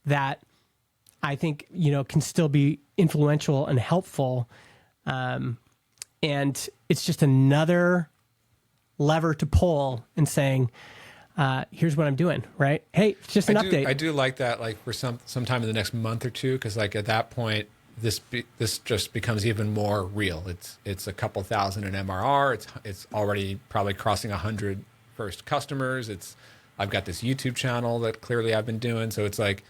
that I think, you know, can still be influential and helpful. And it's just another lever to pull and saying, here's what I'm doing, right? Hey, it's just an update. I do like that, like for sometime in the next month or two, because like at that point, this just becomes even more real. It's a couple thousand in MRR. It's already probably crossing 100 first customers. I've got this YouTube channel that clearly I've been doing. So it's like,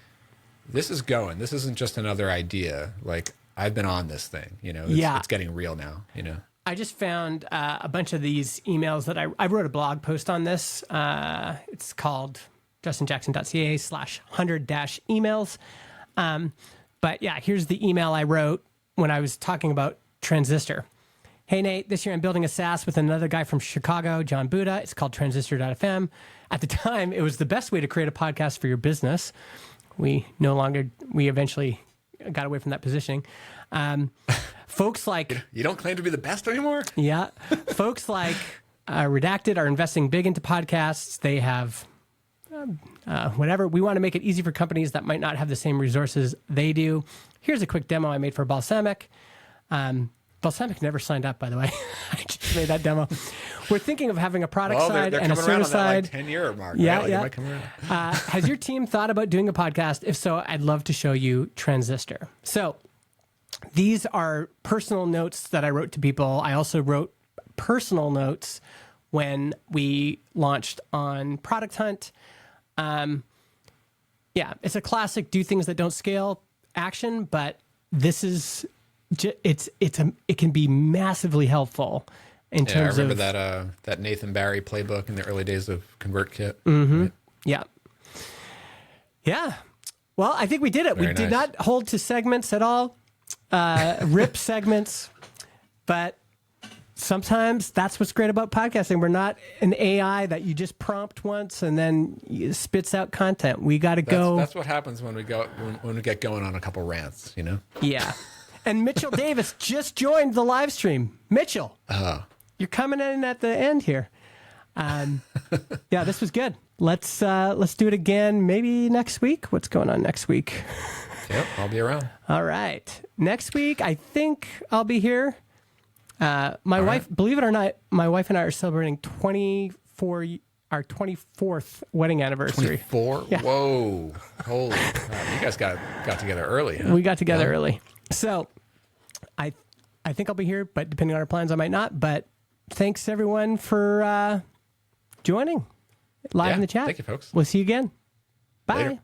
this is going. This isn't just another idea. Like, I've been on this thing, you know. It's getting real now, you know. I just found a bunch of these emails that I wrote a blog post on this. It's called justinjackson.ca/100-emails. But yeah, here's the email I wrote when I was talking about Transistor. Hey, Nate, this year I'm building a SaaS with another guy from Chicago, John Buda. It's called Transistor.fm. At the time, it was the best way to create a podcast for your business. We eventually got away from that positioning. Folks like... You don't claim to be the best anymore? Yeah. Folks like Redacted are investing big into podcasts. They have whatever. We want to make it easy for companies that might not have the same resources they do. Here's a quick demo I made for Balsamic. Balsamic never signed up, by the way. I just made that demo. We're thinking of having a product side and a service side. That, like, 10-year mark. Yeah, right? yeah. Might come around. Has your team thought about doing a podcast? If so, I'd love to show you Transistor. So these are personal notes that I wrote to people. I also wrote personal notes when we launched on Product Hunt. Yeah, it's a classic do things that don't scale action, but this is it can be massively helpful in terms of... I remember that Nathan Barry playbook in the early days of ConvertKit. Mm-hmm. Right? Yeah. Yeah. Well, I think we did it. We did not hold to segments at all, rip segments, but sometimes that's what's great about podcasting. We're not an AI that you just prompt once and then it spits out content. We got to go. That's what happens when we get going on a couple rants, you know? Yeah. And Mitchell Davis just joined the live stream. Mitchell, you're coming in at the end here. Yeah, this was good. Let's do it again maybe next week. What's going on next week? Yep, I'll be around. All right. Next week, I think I'll be here. My wife, believe it or not, my wife and I are celebrating our 24th wedding anniversary. 24? Yeah. Whoa. Holy crap. You guys got together early, huh? We got together early. So I think I'll be here, but depending on our plans, I might not. But thanks, everyone, for joining live in the chat. Thank you, folks. We'll see you again. Bye. Later.